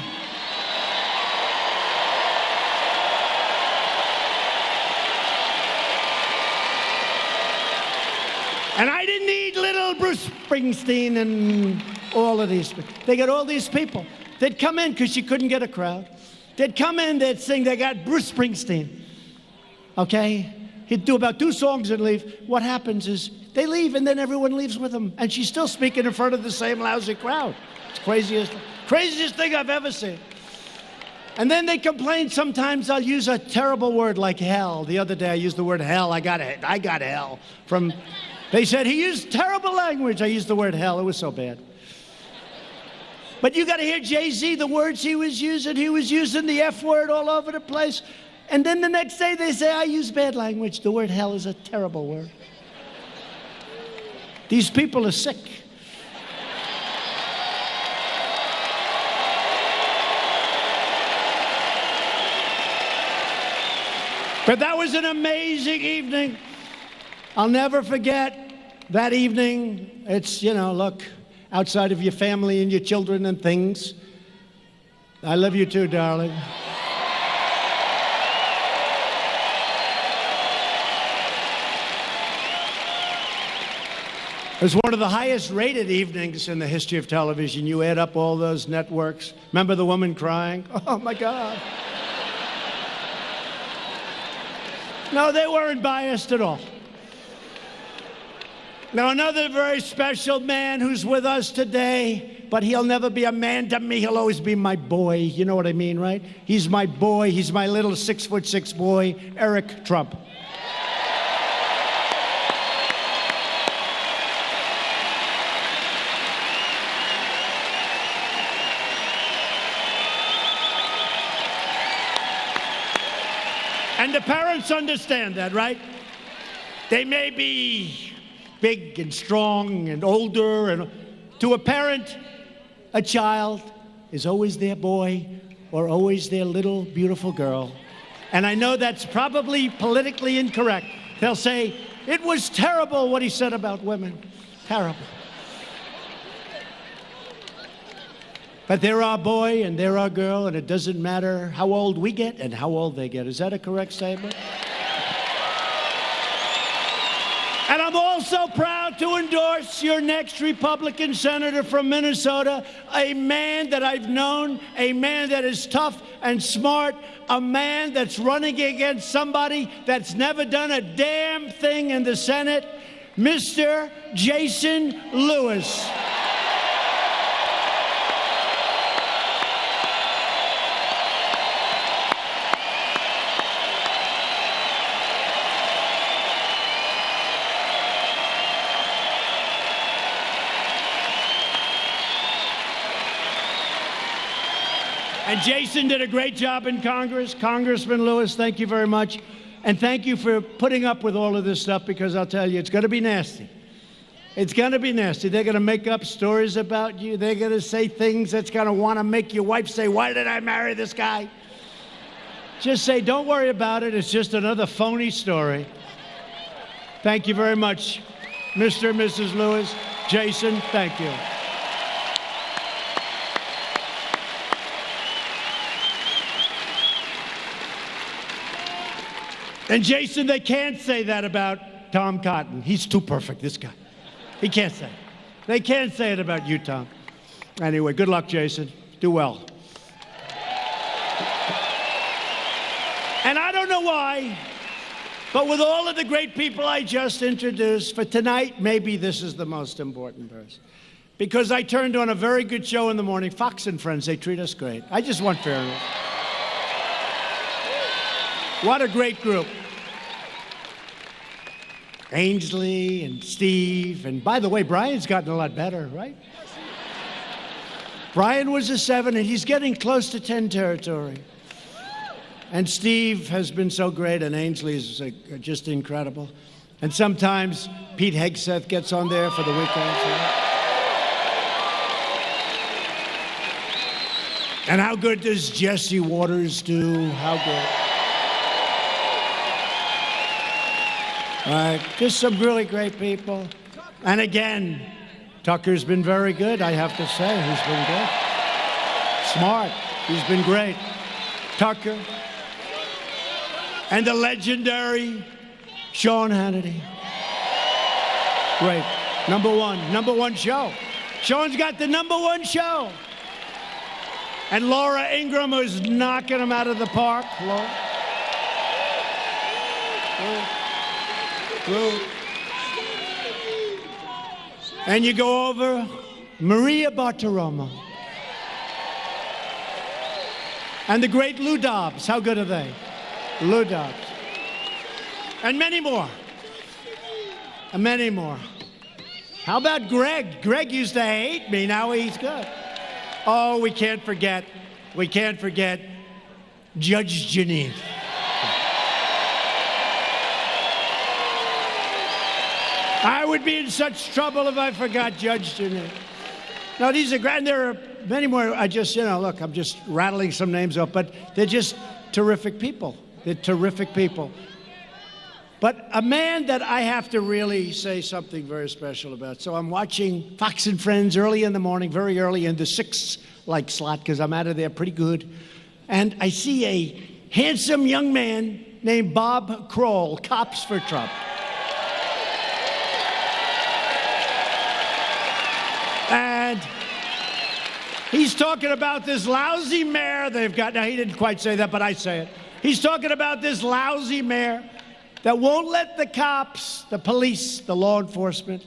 And I didn't need little Bruce Springsteen and all of these. They got all these people. They'd come in because you couldn't get a crowd. They'd come in, they'd sing, they got Bruce Springsteen. Okay? He'd do about 2 songs and leave. What happens is they leave and then everyone leaves with them. And she's still speaking in front of the same lousy crowd. It's craziest thing I've ever seen. And then they complain sometimes I'll use a terrible word like hell. The other day I used the word hell. I got hell from... They said he used terrible language. I used the word hell. It was so bad. But you got to hear Jay-Z, the words he was using. He was using the F word all over the place. And then the next day they say, I use bad language. The word hell is a terrible word. These people are sick. But that was an amazing evening. I'll never forget that evening. It's, look, outside of your family and your children and things. I love you too, darling. It was one of the highest rated evenings in the history of television. You add up all those networks. Remember the woman crying? Oh, my God. No, they weren't biased at all. Now, another very special man who's with us today, but he'll never be a man to me. He'll always be my boy. You know what I mean, right? He's my boy. He's my little 6'6" boy, Eric Trump. And the parents understand that, right? They may be big and strong and older, and to a parent, a child is always their boy or always their little beautiful girl. And I know that's probably politically incorrect. They'll say, it was terrible what he said about women. Terrible. But they're our boy and they're our girl, and it doesn't matter how old we get and how old they get. Is that a correct statement? And I'm also proud to endorse your next Republican senator from Minnesota, a man that I've known, a man that is tough and smart, a man that's running against somebody that's never done a damn thing in the Senate, Mr. Jason Lewis. And Jason did a great job in Congress. Congressman Lewis, thank you very much. And thank you for putting up with all of this stuff, because I'll tell you, it's going to be nasty. It's going to be nasty. They're going to make up stories about you. They're going to say things that's going to want to make your wife say, why did I marry this guy? Just say, don't worry about it. It's just another phony story. Thank you very much, Mr. and Mrs. Lewis. Jason, thank you. And Jason, they can't say that about Tom Cotton. He's too perfect, this guy. He can't say it. They can't say it about you, Tom. Anyway, good luck, Jason. Do well. And I don't know why, but with all of the great people I just introduced, for tonight, maybe this is the most important verse. Because I turned on a very good show in the morning, Fox and Friends. They treat us great. I just want fairness. What a great group. Ainsley and Steve, and by the way, Brian's gotten a lot better, right? Brian was a 7, and he's getting close to 10 territory. And Steve has been so great, and Ainsley is just incredible. And sometimes Pete Hegseth gets on there for the weekends. And how good does Jesse Waters do? How good? All right, just some really great people. And again, Tucker's been very good, I have to say. He's been good. Smart. He's been great. Tucker. And the legendary Sean Hannity. Great. Number one show. Sean's got the number one show. And Laura Ingraham was knocking him out of the park. Laura. And you go over Maria Bartiromo. And the great Lou Dobbs. How good are they? Lou Dobbs. And many more. And many more. How about Greg? Greg used to hate me. Now he's good. Oh, we can't forget Judge Jeanine. I would be in such trouble if I forgot Judge Jeanine. No, these are great. There are many more. I just, look, I'm just rattling some names off, but they're just terrific people. They're terrific people. But a man that I have to really say something very special about. So I'm watching Fox and Friends early in the morning, very early in the 6 slot, because I'm out of there pretty good. And I see a handsome young man named Bob Kroll, Cops for Trump. And he's talking about this lousy mayor they've got. Now, he didn't quite say that, but I say it. He's talking about this lousy mayor that won't let the cops, the police, the law enforcement.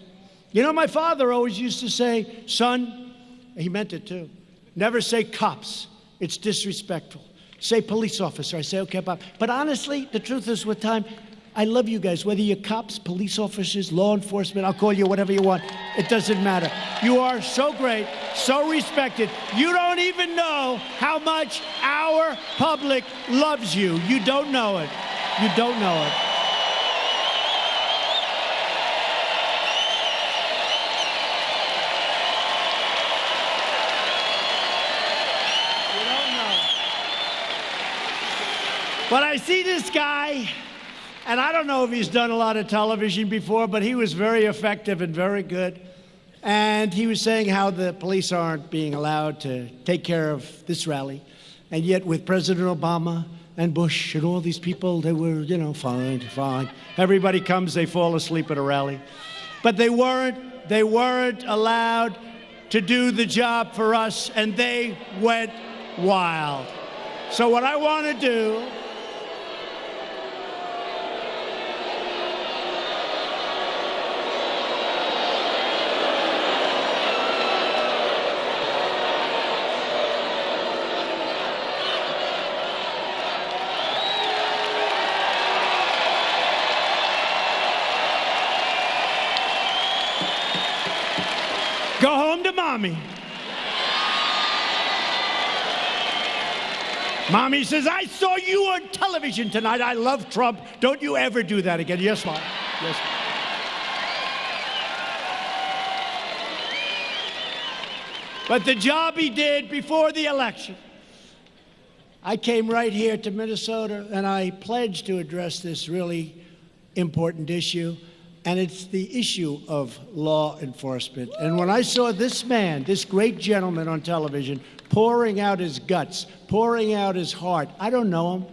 My father always used to say, son, he meant it too, never say cops. It's disrespectful. Say police officer. I say, okay, Bob. But honestly, the truth is, with time, I love you guys. Whether you're cops, police officers, law enforcement, I'll call you whatever you want. It doesn't matter. You are so great, so respected. You don't even know how much our public loves you. You don't know it. You don't know it. But I see this guy, and I don't know if he's done a lot of television before, but he was very effective and very good. And he was saying how the police aren't being allowed to take care of this rally. And yet with President Obama and Bush and all these people, they were, fine. Everybody comes, they fall asleep at a rally. But they weren't allowed to do the job for us, and they went wild. So what I want to do go home to mommy. Mommy says, I saw you on television tonight. I love Trump. Don't you ever do that again. Yes, Mom. Yes, Mom. But the job he did before the election, I came right here to Minnesota, and I pledged to address this really important issue. And it's the issue of law enforcement. And when I saw this man, this great gentleman on television, pouring out his guts, pouring out his heart, I don't know him.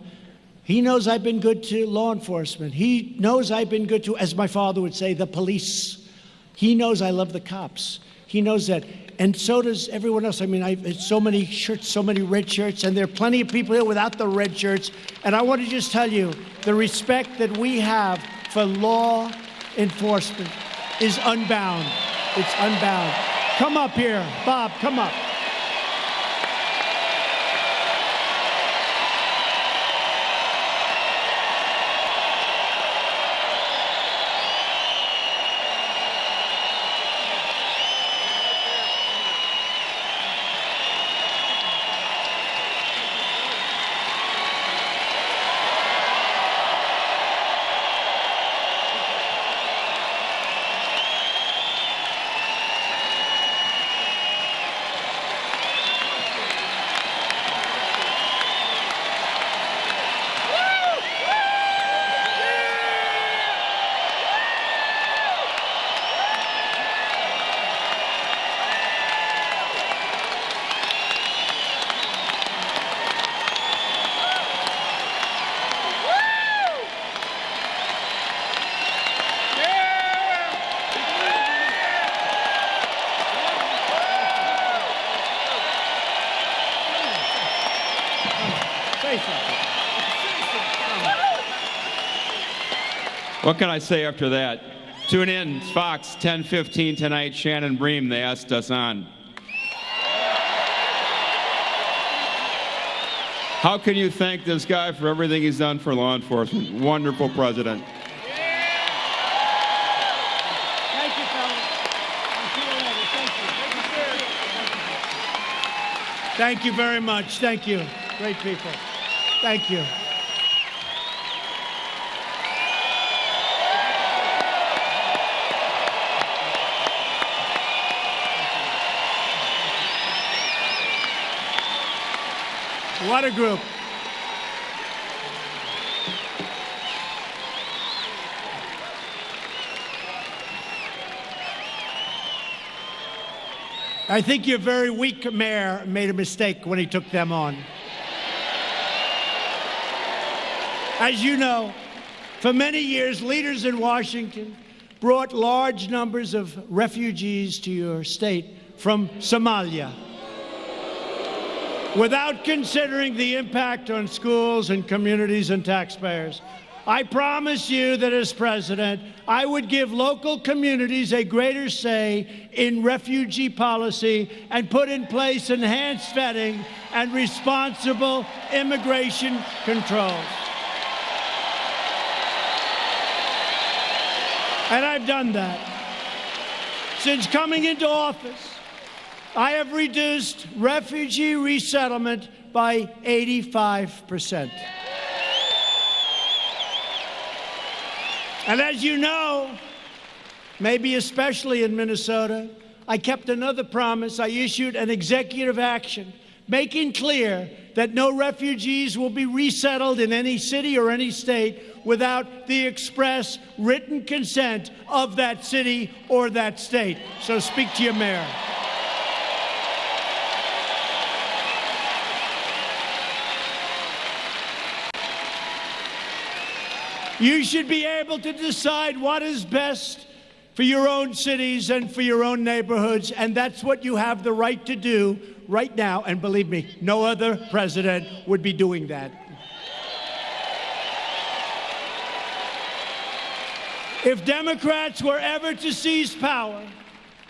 He knows I've been good to law enforcement. He knows I've been good to, as my father would say, the police. He knows I love the cops. He knows that. And so does everyone else. I mean, it's so many shirts, so many red shirts, and there are plenty of people here without the red shirts. And I want to just tell you, the respect that we have for law enforcement is unbound. It's unbound. Come up here, Bob, come up. Say something. What can I say after that? Tune in, Fox, 10:15 tonight. Shannon Bream, they asked us on. How can you thank this guy for everything he's done for law enforcement? Wonderful president. Thank you, fellas. I'll see you later. Thank you. Thank you very much. Thank you. Great people. Thank you. What a group. I think your very weak mayor made a mistake when he took them on. As you know, for many years, leaders in Washington brought large numbers of refugees to your state from Somalia, without considering the impact on schools and communities and taxpayers. I promise you that as president, I would give local communities a greater say in refugee policy and put in place enhanced vetting and responsible immigration controls. And I've done that. Since coming into office, I have reduced refugee resettlement by 85%. And as you know, maybe especially in Minnesota, I kept another promise. I issued an executive action making clear that no refugees will be resettled in any city or any state without the express written consent of that city or that state. So speak to your mayor. You should be able to decide what is best for your own cities and for your own neighborhoods, and that's what you have the right to do right now. And believe me, no other president would be doing that. If Democrats were ever to seize power,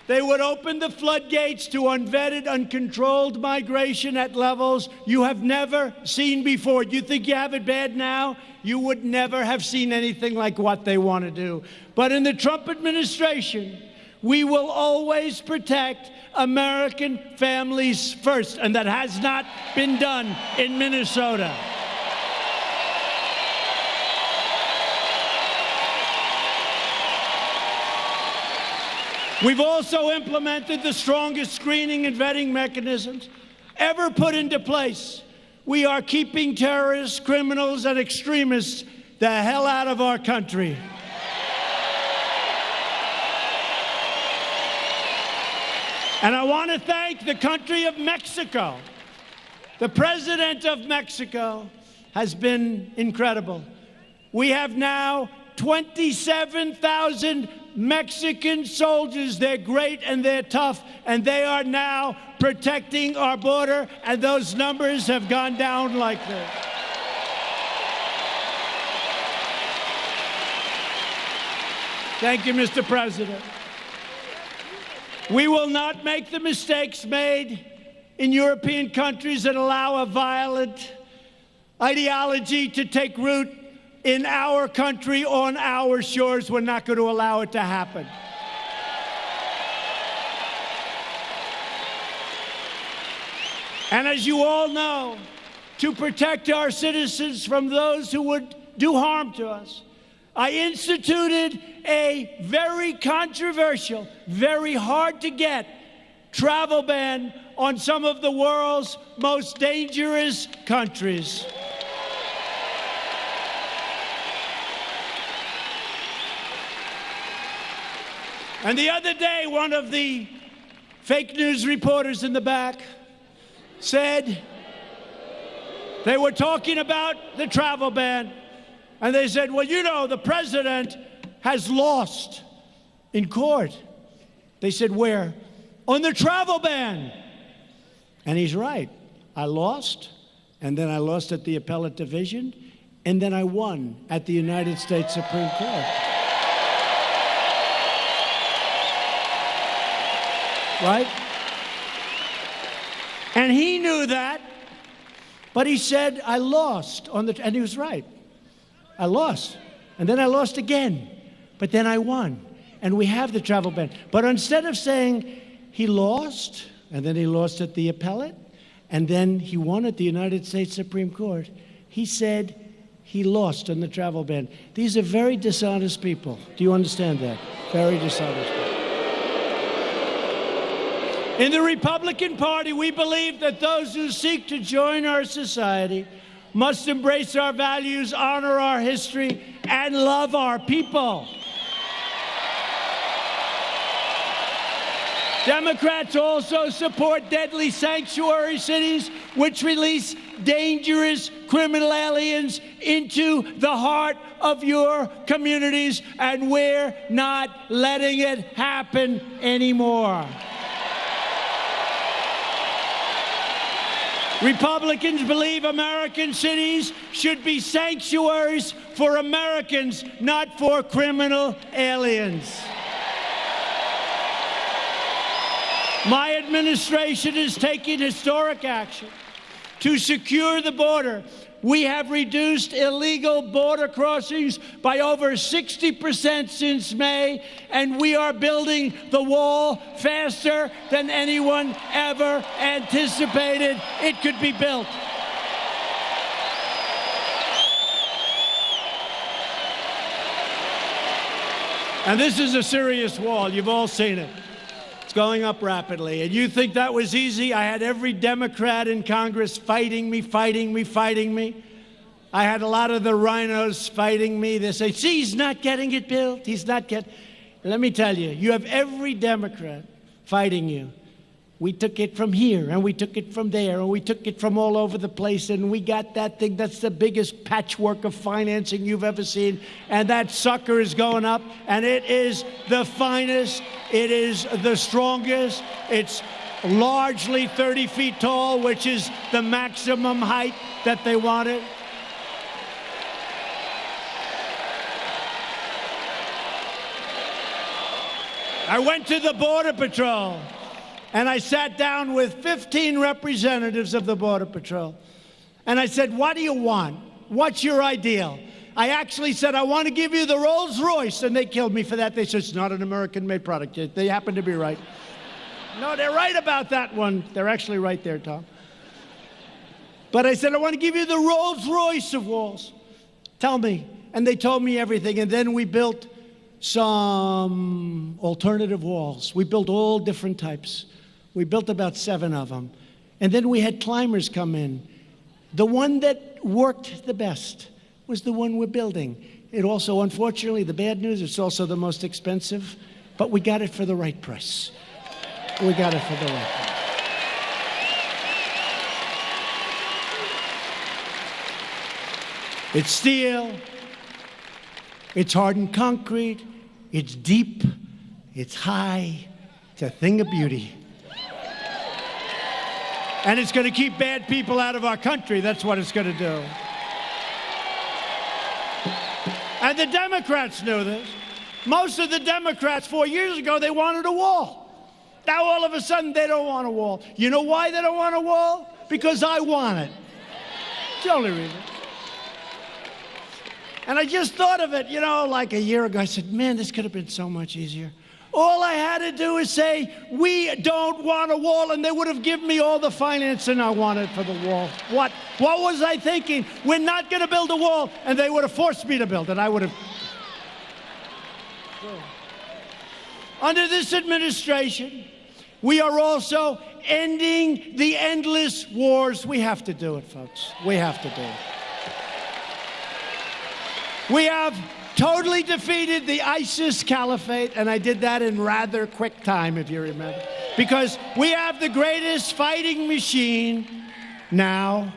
they would open the floodgates to unvetted, uncontrolled migration at levels you have never seen before. You think you have it bad now? You would never have seen anything like what they want to do. But in the Trump administration, we will always protect American families first, and that has not been done in Minnesota. We've also implemented the strongest screening and vetting mechanisms ever put into place. We are keeping terrorists, criminals, and extremists the hell out of our country. And I want to thank the country of Mexico. The president of Mexico has been incredible. We have now 27,000 Mexican soldiers. They're great and they're tough, and they are now protecting our border, and those numbers have gone down like this. Thank you, Mr. President. We will not make the mistakes made in European countries that allow a violent ideology to take root in our country, on our shores. We're not going to allow it to happen. And as you all know, to protect our citizens from those who would do harm to us, I instituted a very controversial, very hard to get travel ban on some of the world's most dangerous countries. And the other day, one of the fake news reporters in the back said they were talking about the travel ban, and they said, well, you know, the president has lost in court. They said, where? On the travel ban. And he's right. I lost, and then I lost at the appellate division, and then I won at the United States Supreme Court. Right? And he knew that, but he said, I lost and he was right. I lost, and then I lost again, but then I won, and we have the travel ban. But instead of saying he lost, and then he lost at the appellate, and then he won at the United States Supreme Court, he said he lost on the travel ban. These are very dishonest people. Do you understand that? Very dishonest people. In the Republican Party, we believe that those who seek to join our society must embrace our values, honor our history, and love our people. Democrats also support deadly sanctuary cities, which release dangerous criminal aliens into the heart of your communities, and we're not letting it happen anymore. Republicans believe American cities should be sanctuaries for Americans, not for criminal aliens. My administration is taking historic action to secure the border. We have reduced illegal border crossings by over 60% since May, and we are building the wall faster than anyone ever anticipated it could be built. And this is a serious wall. You've all seen it. It's going up rapidly. And you think that was easy? I had every Democrat in Congress fighting me. I had a lot of the rhinos fighting me. They say, see, he's not getting it built. He's not getting. Let me tell you, you have every Democrat fighting you. We took it from here, and we took it from there, and we took it from all over the place, and we got that thing. That's the biggest patchwork of financing you've ever seen. And that sucker is going up, and it is the finest. It is the strongest. It's largely 30 feet tall, which is the maximum height that they wanted. I went to the Border Patrol, and I sat down with 15 representatives of the Border Patrol. And I said, what do you want? What's your ideal? I actually said, I want to give you the Rolls Royce. And they killed me for that. They said, it's not an American-made product. They happen to be right. No, they're right about that one. They're actually right there, Tom. But I said, I want to give you the Rolls Royce of walls. Tell me. And they told me everything. And then we built some alternative walls. We built all different types. We built about 7 of them. And then we had climbers come in. The one that worked the best was the one we're building. It also, unfortunately, the bad news, it's also the most expensive, but we got it for the right price. We got it for the right price. It's steel, it's hardened concrete, it's deep, it's high, it's a thing of beauty. And it's going to keep bad people out of our country. That's what it's going to do. And the Democrats knew this. Most of the Democrats 4 years ago, they wanted a wall. Now all of a sudden, they don't want a wall. You know why they don't want a wall? Because I want it. It's the only reason. And I just thought of it, like a year ago. I said, man, this could have been so much easier. All I had to do is say, we don't want a wall, and they would have given me all the financing I wanted for the wall. What was I thinking? We're not going to build a wall, and they would have forced me to build it. I would have. Under this administration, we are also ending the endless wars. We have to do it, folks. We have to do it. We have totally defeated the ISIS caliphate, and I did that in rather quick time, if you remember, because we have the greatest fighting machine now.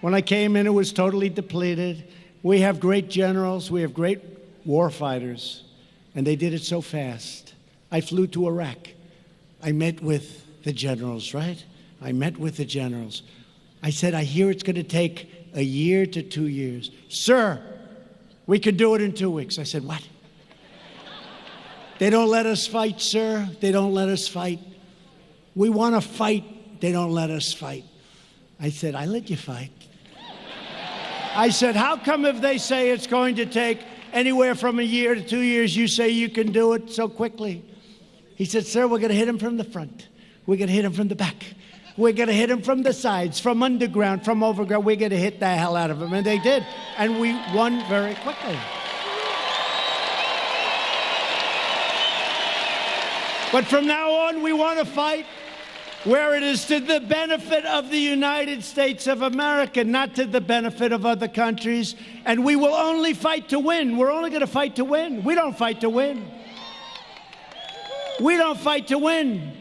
When I came in, it was totally depleted. We have great generals. We have great war fighters, and they did it so fast. I flew to Iraq. I met with the generals, right? I met with the generals. I said, I hear it's going to take a year to 2 years. Sir, we can do it in 2 weeks. I said, what? They don't let us fight, sir. They don't let us fight. We want to fight. They don't let us fight. I said, I let you fight. I said, how come if they say it's going to take anywhere from a year to 2 years, you say you can do it so quickly? He said, sir, we're going to hit him from the front. We're going to hit him from the back. We're going to hit him from the sides, from underground, from overground. We're going to hit the hell out of him. And they did. And we won very quickly. But from now on, we want to fight where it is to the benefit of the United States of America, not to the benefit of other countries. And we will only fight to win. We're only going to fight to win. We don't fight to win. We don't fight to win.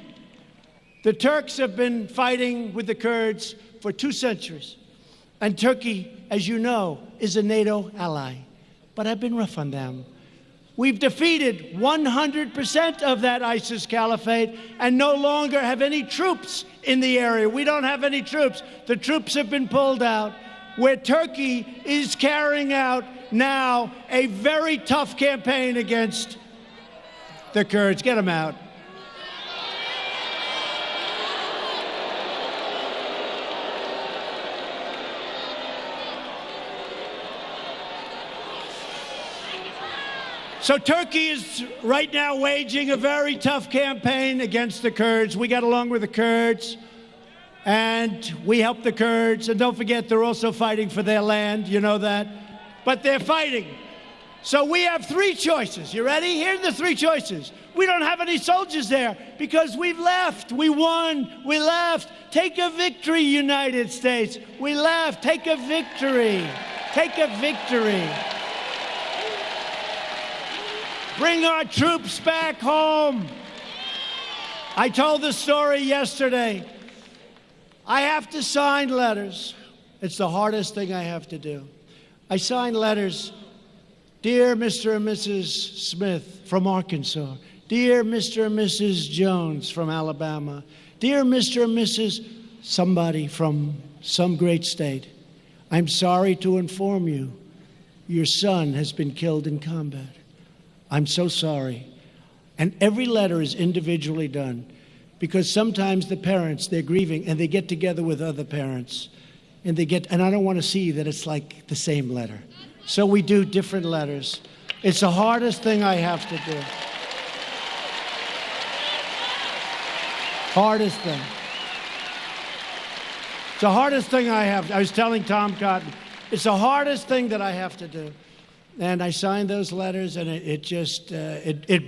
The Turks have been fighting with the Kurds for 2 centuries. And Turkey, as you know, is a NATO ally. But I've been rough on them. We've defeated 100% of that ISIS caliphate and no longer have any troops in the area. We don't have any troops. The troops have been pulled out, where Turkey is carrying out now a very tough campaign against the Kurds. Get them out. So Turkey is right now waging a very tough campaign against the Kurds. We got along with the Kurds, and we help the Kurds. And don't forget, they're also fighting for their land. You know that. But they're fighting. So we have 3 choices. You ready? Here are the 3 choices. We don't have any soldiers there because we've left. We won. We left. Take a victory, United States. We left. Take a victory. Take a victory. Bring our troops back home. I told the story yesterday. I have to sign letters. It's the hardest thing I have to do. I sign letters. Dear Mr. and Mrs. Smith from Arkansas. Dear Mr. and Mrs. Jones from Alabama. Dear Mr. and Mrs. somebody from some great state. I'm sorry to inform you, your son has been killed in combat. I'm so sorry. And every letter is individually done because sometimes the parents, they're grieving and they get together with other parents and I don't want to see that it's like the same letter. So we do different letters. It's the hardest thing I have to do. Hardest thing. It's the hardest thing I have. I was telling Tom Cotton, it's the hardest thing that I have to do. And I signed those letters, and it just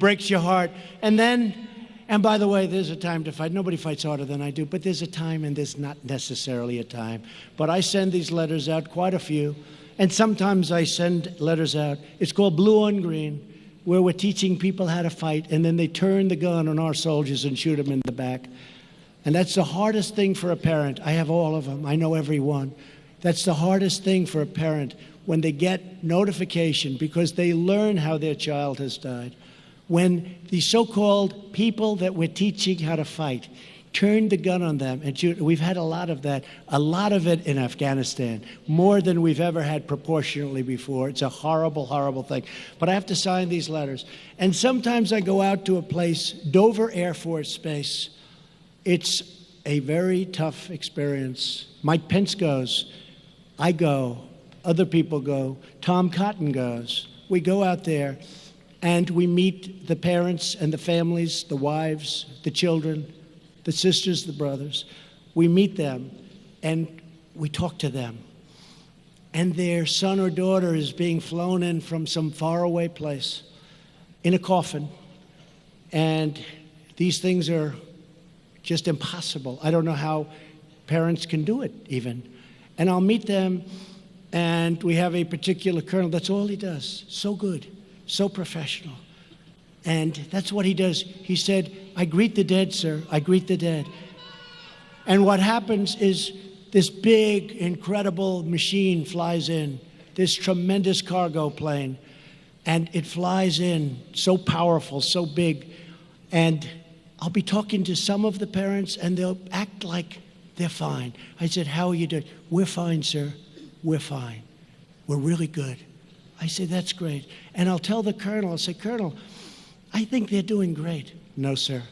breaks your heart. And by the way, there's a time to fight. Nobody fights harder than I do, but there's a time and there's not necessarily a time. But I send these letters out, quite a few, and sometimes I send letters out. It's called Blue on Green, where we're teaching people how to fight, and then they turn the gun on our soldiers and shoot them in the back. And that's the hardest thing for a parent. I have all of them. I know every one. That's the hardest thing for a parent, when they get notification because they learn how their child has died. When the so-called people that we're teaching how to fight turn the gun on them and shoot. We've had a lot of that, a lot of it in Afghanistan, more than we've ever had proportionally before. It's a horrible, horrible thing. But I have to sign these letters. And sometimes I go out to a place, Dover Air Force Base. It's a very tough experience. Mike Pence goes. I go. Other people go. Tom Cotton goes. We go out there and we meet the parents and the families, the wives, the children, the sisters, the brothers. We meet them and we talk to them. And their son or daughter is being flown in from some faraway place in a coffin. And these things are just impossible. I don't know how parents can do it even. And I'll meet them. And we have a particular colonel, that's all he does. So good, so professional. And that's what he does. He said, I greet the dead, sir, I greet the dead. And what happens is this big, incredible machine flies in, this tremendous cargo plane. And it flies in, so powerful, so big. And I'll be talking to some of the parents, and they'll act like They're fine. I said, how are you doing? We're fine, sir. We're fine. We're really good. I said, that's great. And I'll tell the colonel, I'll say, Colonel, I think they're doing great. No, sir,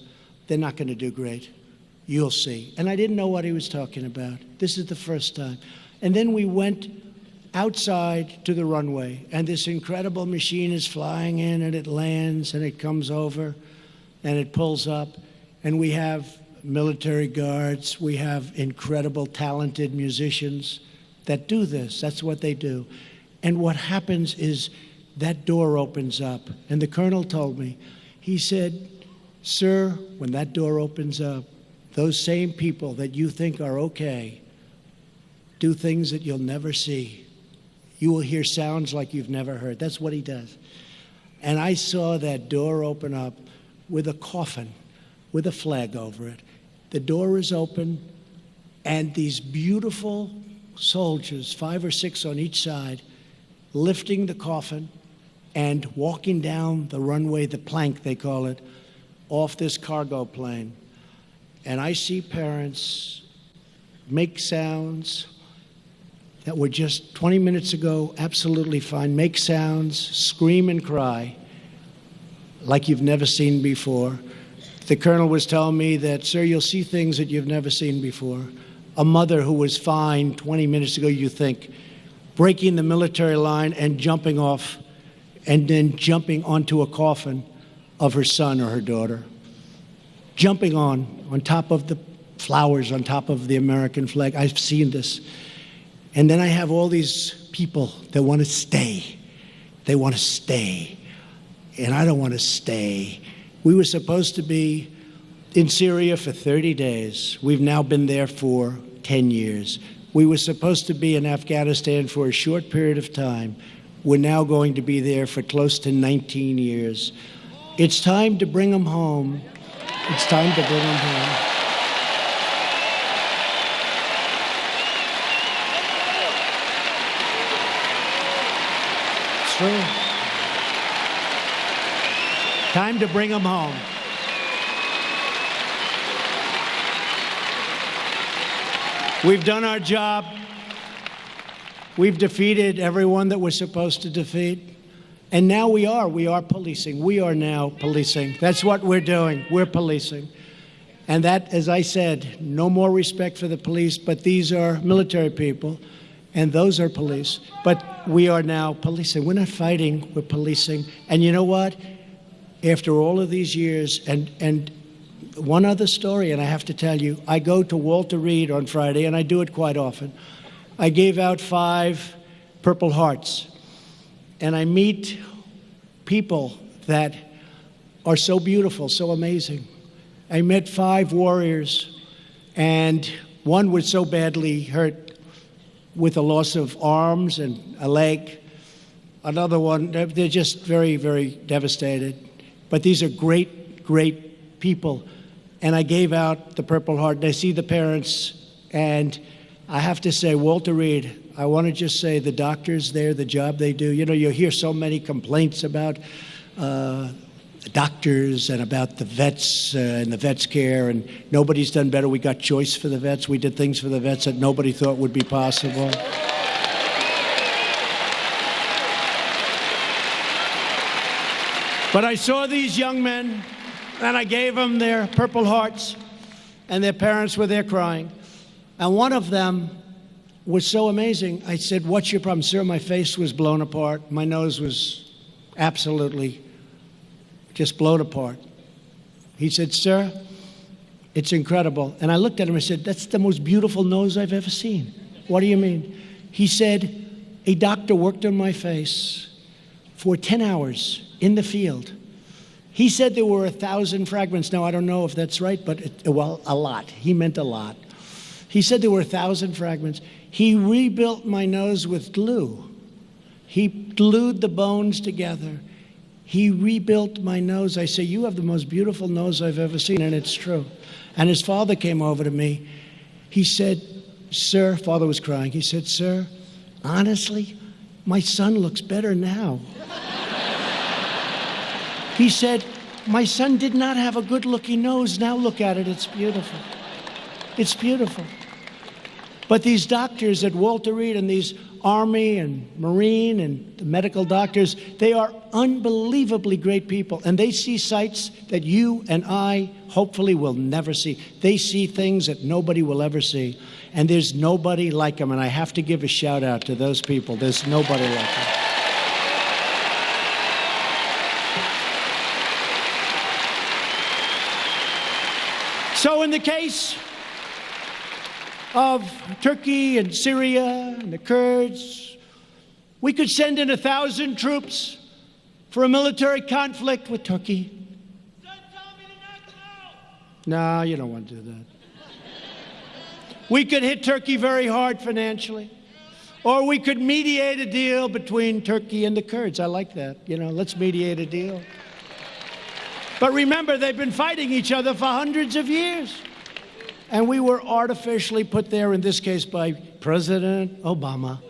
they're not going to do great. You'll see. And I didn't know what he was talking about. This is the first time. And then we went outside to the runway, and this incredible machine is flying in, and it lands, and it comes over, and it pulls up, and we have military guards, we have incredible, talented musicians that do this. That's what they do. And what happens is that door opens up, and the colonel told me, he said, sir, when that door opens up, those same people that you think are okay do things that you'll never see. You will hear sounds like you've never heard. That's what he does. And I saw that door open up with a coffin, with a flag over it. The door is open, and these beautiful soldiers, 5 or 6 on each side, lifting the coffin and walking down the runway, the plank they call it, off this cargo plane. And I see parents make sounds that were just 20 minutes ago absolutely fine, make sounds, scream and cry like you've never seen before. The colonel was telling me that, sir, you'll see things that you've never seen before. A mother who was fine 20 minutes ago, you think, breaking the military line and jumping off, and then jumping onto a coffin of her son or her daughter. Jumping on top of the flowers, on top of the American flag. I've seen this. And then I have all these people that want to stay. They want to stay. And I don't want to stay. We were supposed to be in Syria for 30 days. We've now been there for 10 years. We were supposed to be in Afghanistan for a short period of time. We're now going to be there for close to 19 years. It's time to bring them home. It's time to bring them home. It's true. Time to bring them home. We've done our job. We've defeated everyone that we're supposed to defeat. And now we are policing. We are now policing. That's what we're doing. We're policing. And that, as I said, no more respect for the police, but these are military people, and those are police. But we are now policing. We're not fighting, we're policing. And you know what? After all of these years, and one other story, and I have to tell you, I go to Walter Reed on Friday, and I do it quite often. I gave out 5 Purple Hearts, and I meet people that are so beautiful, so amazing. I met 5 warriors, and one was so badly hurt with a loss of arms and a leg. Another one, they're just very, very devastated. But these are great, great people. And I gave out the Purple Heart, and I see the parents, and I have to say, Walter Reed, I want to just say the doctors there, the job they do. You know, you hear so many complaints about the doctors and about the vets and the vets care, and nobody's done better. We got choice for the vets. We did things for the vets that nobody thought would be possible. But I saw these young men, and I gave them their Purple Hearts, and their parents were there crying. And one of them was so amazing. I said, what's your problem? Sir, my face was blown apart. My nose was absolutely just blown apart. He said, sir, it's incredible. And I looked at him and said, that's the most beautiful nose I've ever seen. What do you mean? He said, a doctor worked on my face for 10 hours in the field. He said there were 1,000 fragments. Now, I don't know if that's right, but, well, a lot. He meant a lot. He said there were 1,000 fragments. He rebuilt my nose with glue. He glued the bones together. He rebuilt my nose. I say, you have the most beautiful nose I've ever seen, and it's true. And his father came over to me. He said, sir, father was crying. He said, sir, honestly, my son looks better now. He said, my son did not have a good-looking nose. Now look at it. It's beautiful. It's beautiful. But these doctors at Walter Reed and these Army and Marine and the medical doctors, they are unbelievably great people. And they see sights that you and I hopefully will never see. They see things that nobody will ever see. And there's nobody like them. And I have to give a shout out to those people. There's nobody like them. So in the case of Turkey and Syria and the Kurds, we could send in 1,000 troops for a military conflict with Turkey. No, you don't want to do that. We could hit Turkey very hard financially. Or we could mediate a deal between Turkey and the Kurds. I like that. You know, let's mediate a deal. But remember, they've been fighting each other for hundreds of years. And we were artificially put there, in this case, by President Obama.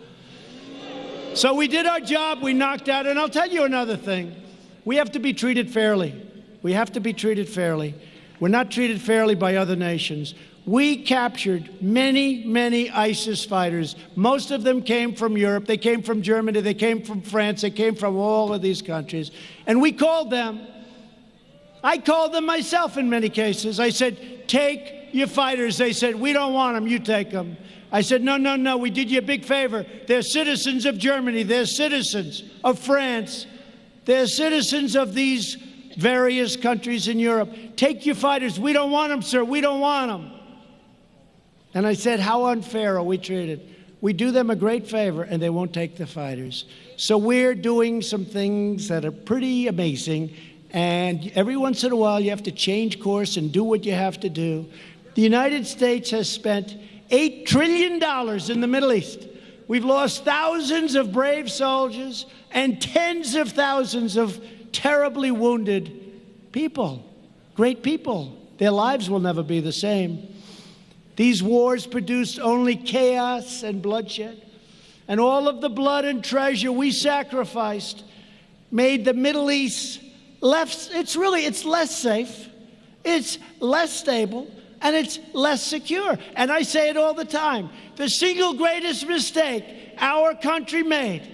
So we did our job, we knocked out, and I'll tell you another thing. We have to be treated fairly. We have to be treated fairly. We're not treated fairly by other nations. We captured many, many ISIS fighters. Most of them came from Europe. They came from Germany. They came from France. They came from all of these countries. And we called them. I called them myself in many cases. I said, take your fighters. They said, we don't want them. You take them. I said, no, no, no. We did you a big favor. They're citizens of Germany. They're citizens of France. They're citizens of these various countries in Europe. Take your fighters. We don't want them, sir. We don't want them. And I said, how unfair are we treated? We do them a great favor, and they won't take the fighters. So we're doing some things that are pretty amazing. And every once in a while, you have to change course and do what you have to do. The United States has spent $8 trillion in the Middle East. We've lost thousands of brave soldiers and tens of thousands of terribly wounded people, great people. Their lives will never be the same. These wars produced only chaos and bloodshed. And all of the blood and treasure we sacrificed made the Middle East it's less safe, it's less stable, and it's less secure. And I say it all the time. The single greatest mistake our country made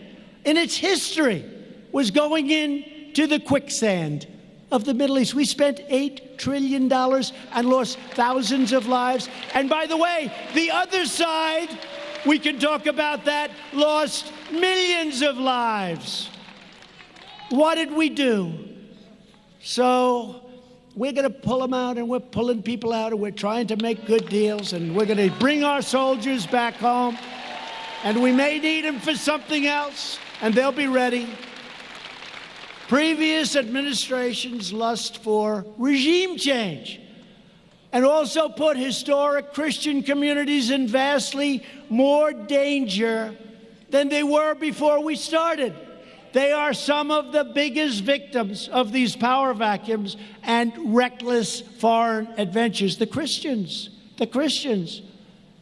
in its history was going into the quicksand of the Middle East. We spent $8 trillion and lost thousands of lives. And by the way, the other side, we can talk about that, lost millions of lives. What did we do? So we're going to pull them out, and we're pulling people out, and we're trying to make good deals, and we're going to bring our soldiers back home, and we may need them for something else, and they'll be ready. Previous administrations lust for regime change and also put historic Christian communities in vastly more danger than they were before we started. They are some of the biggest victims of these power vacuums and reckless foreign adventures. The Christians.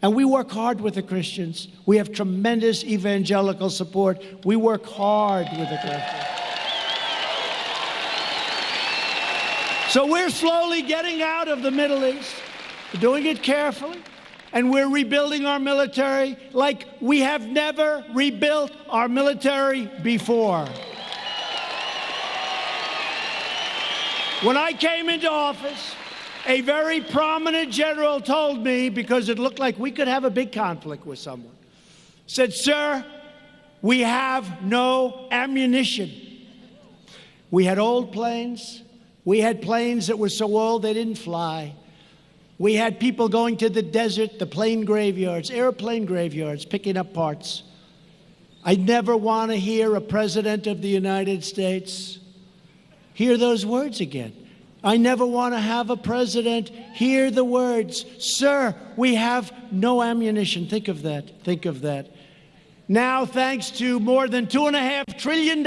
And we work hard with the Christians. We have tremendous evangelical support. We work hard with the Christians. So we're slowly getting out of the Middle East. We're doing it carefully. And we're rebuilding our military like we have never rebuilt our military before. When I came into office, a very prominent general told me, because it looked like we could have a big conflict with someone, said, sir, we have no ammunition. We had old planes. We had planes that were so old they didn't fly. We had people going to the desert, the plane graveyards, airplane graveyards, picking up parts. I never want to hear a president of the United States hear those words again. I never want to have a president hear the words, sir, we have no ammunition. Think of that. Think of that. Now, thanks to more than $2.5 trillion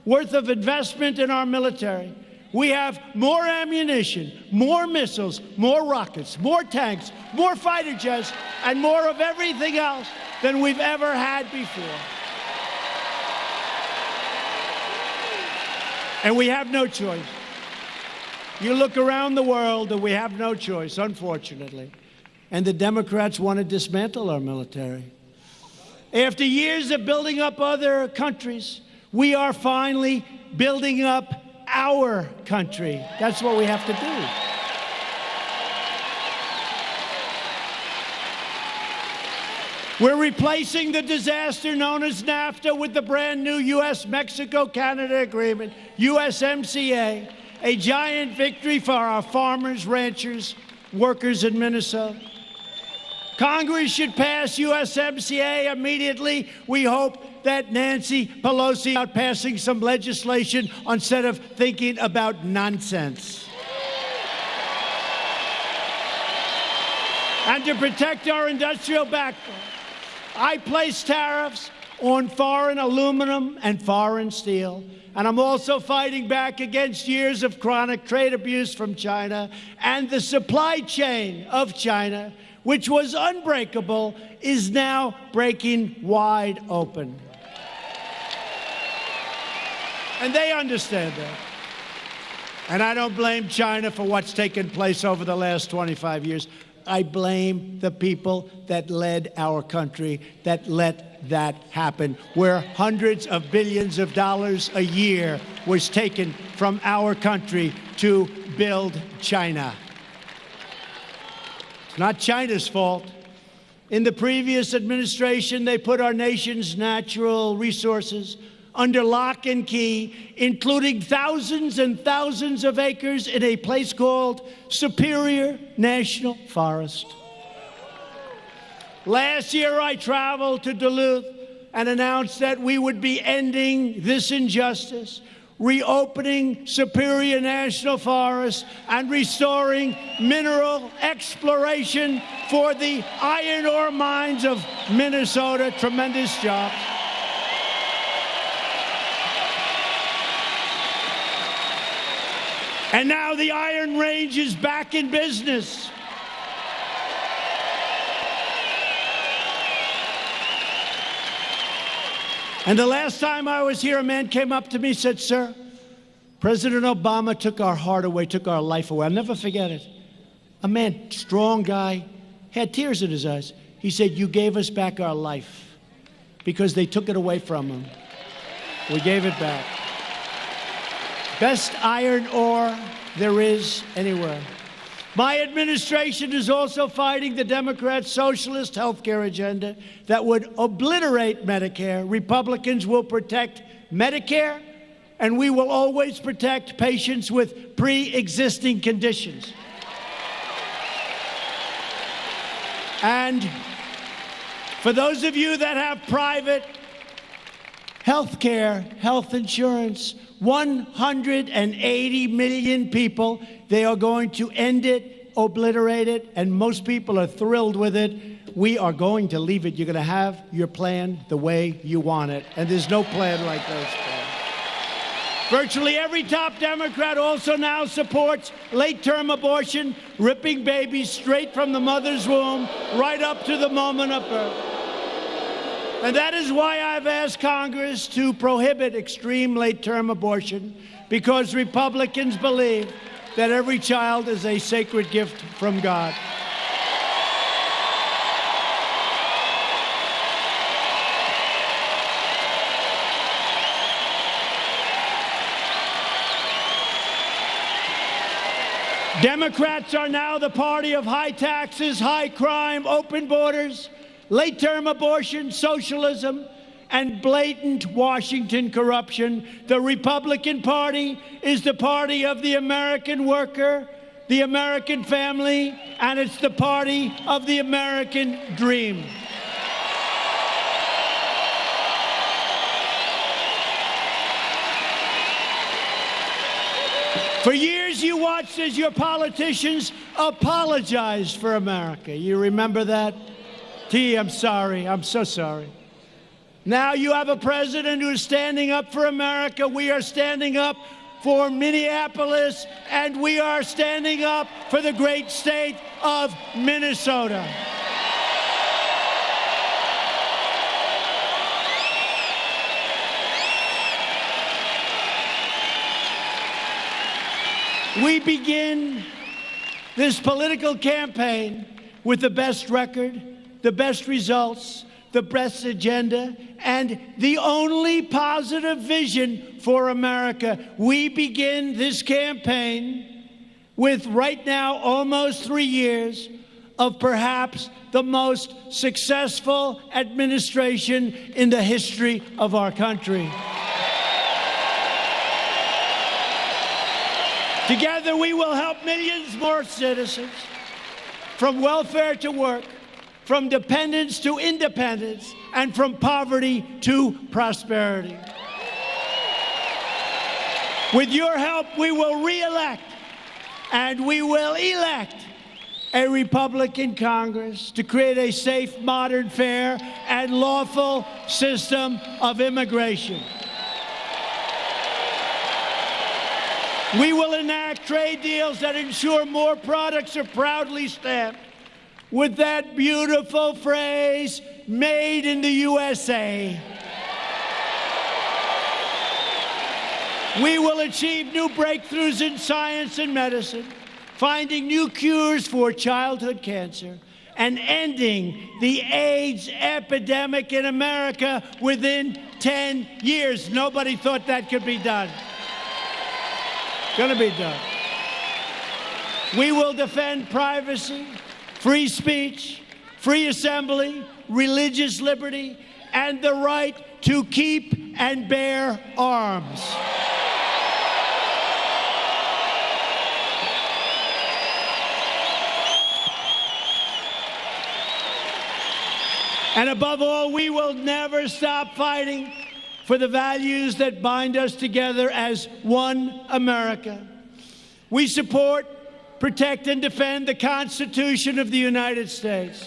worth of investment in our military, we have more ammunition, more missiles, more rockets, more tanks, more fighter jets, and more of everything else than we've ever had before. And we have no choice. You look around the world and we have no choice, unfortunately. and the Democrats want to dismantle our military. After years of building up other countries, we are finally building up our country. That's what we have to do. We're replacing the disaster known as NAFTA with the brand new U.S.-Mexico-Canada Agreement, USMCA, a giant victory for our farmers, ranchers, workers in Minnesota. Congress should pass USMCA immediately. We hope that Nancy Pelosi out passing some legislation instead of thinking about nonsense. And to protect our industrial backbone, I place tariffs on foreign aluminum and foreign steel. And I'm also fighting back against years of chronic trade abuse from China, and the supply chain of China, which was unbreakable, is now breaking wide open. And they understand that. And I don't blame China for what's taken place over the last 25 years. I blame the people that led our country, that let that happen, where hundreds of billions of dollars a year was taken from our country to build China. It's not China's fault. In the previous administration, they put our nation's natural resources under lock and key, including thousands and thousands of acres in a place called Superior National Forest. Last year, I traveled to Duluth and announced that we would be ending this injustice, reopening Superior National Forest, and restoring mineral exploration for the iron ore mines of Minnesota. Tremendous job. And now the Iron Range is back in business. And the last time I was here, a man came up to me and said, "Sir, President Obama took our heart away, took our life away." I'll never forget it. A man, strong guy, had tears in his eyes. He said, "You gave us back our life because they took it away from him. We gave it back." Best iron ore there is anywhere. My administration is also fighting the Democrats' socialist health care agenda that would obliterate Medicare. Republicans will protect Medicare, and we will always protect patients with pre-existing conditions. And for those of you that have private health care, health insurance, 180 million people, they are going to end it, obliterate it, and most people are thrilled with it. We are going to leave it. You're going to have your plan the way you want it, and there's no plan like those plans. Virtually every top Democrat also now supports late-term abortion, ripping babies straight from the mother's womb right up to the moment of birth. And that is why I've asked Congress to prohibit extreme late-term abortion, because Republicans believe that every child is a sacred gift from God. Democrats are now the party of high taxes, high crime, open borders, late-term abortion, socialism, and blatant Washington corruption. The Republican Party is the party of the American worker, the American family, and it's the party of the American dream. For years, you watched as your politicians apologized for America. You remember that? T, I'm sorry. I'm so sorry. Now you have a president who is standing up for America. We are standing up for Minneapolis, and we are standing up for the great state of Minnesota. We begin this political campaign with the best record, the best results, the best agenda, and the only positive vision for America. We begin this campaign with, right now, almost 3 years of perhaps the most successful administration in the history of our country. Together, we will help millions more citizens, from welfare to work, from dependence to independence, and from poverty to prosperity. With your help, we will re-elect and we will elect a Republican Congress to create a safe, modern, fair, and lawful system of immigration. We will enact trade deals that ensure more products are proudly stamped with that beautiful phrase, made in the USA. We will achieve new breakthroughs in science and medicine, finding new cures for childhood cancer, and ending the AIDS epidemic in America within 10 years. Nobody thought that could be done. Gonna be done. We will defend privacy, free speech, free assembly, religious liberty, and the right to keep and bear arms. And above all, we will never stop fighting for the values that bind us together as one America. We support, protect, and defend the Constitution of the United States.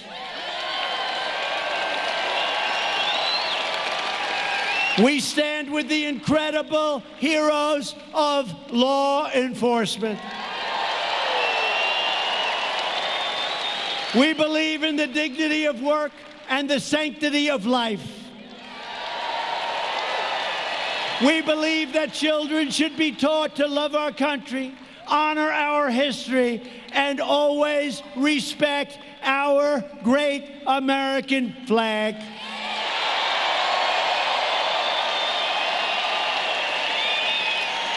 We stand with the incredible heroes of law enforcement. We believe in the dignity of work and the sanctity of life. We believe that children should be taught to love our country, honor our history, and always respect our great American flag.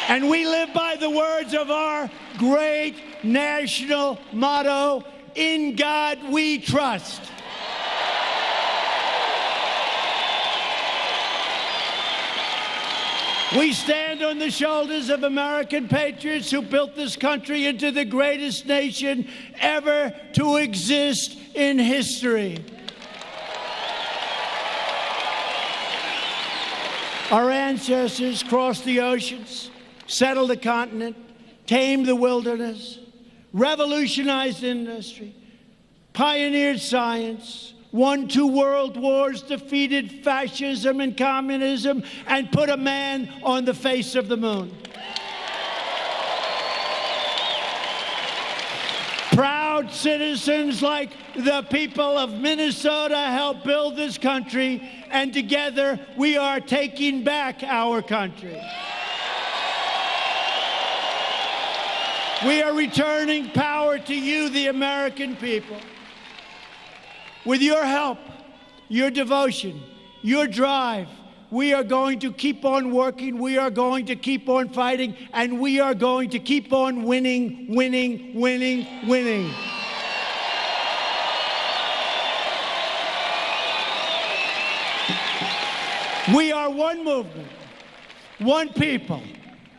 And we live by the words of our great national motto, "In God we trust." We stand on the shoulders of American patriots who built this country into the greatest nation ever to exist in history. Our ancestors crossed the oceans, settled the continent, tamed the wilderness, revolutionized industry, pioneered science, won 2 world wars, defeated fascism and communism, and put a man on the face of the moon. Proud citizens like the people of Minnesota helped build this country, and together we are taking back our country. We are returning power to you, the American people. With your help, your devotion, your drive, we are going to keep on working, we are going to keep on fighting, and we are going to keep on winning, winning, winning, winning. We are one movement, one people,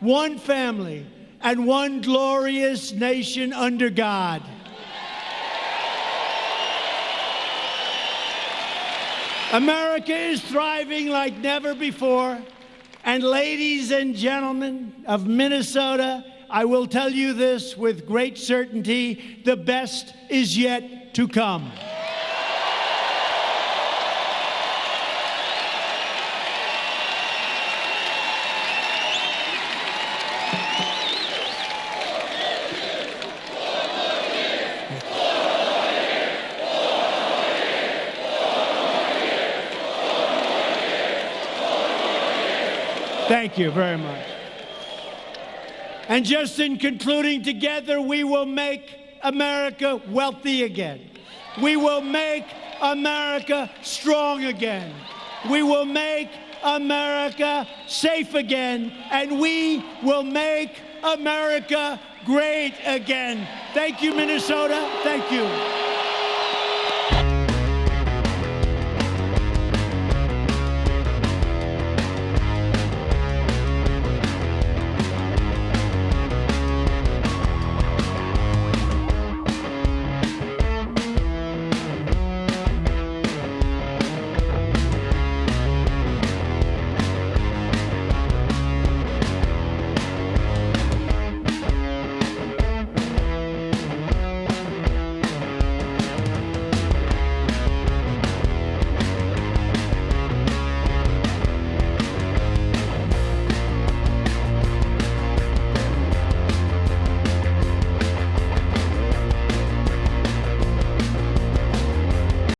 one family, and one glorious nation under God. America is thriving like never before. And ladies and gentlemen of Minnesota, I will tell you this with great certainty, the best is yet to come. Thank you very much. And just in concluding, together we will make America wealthy again. We will make America strong again. We will make America safe again, and we will make America great again. Thank you, Minnesota. Thank you.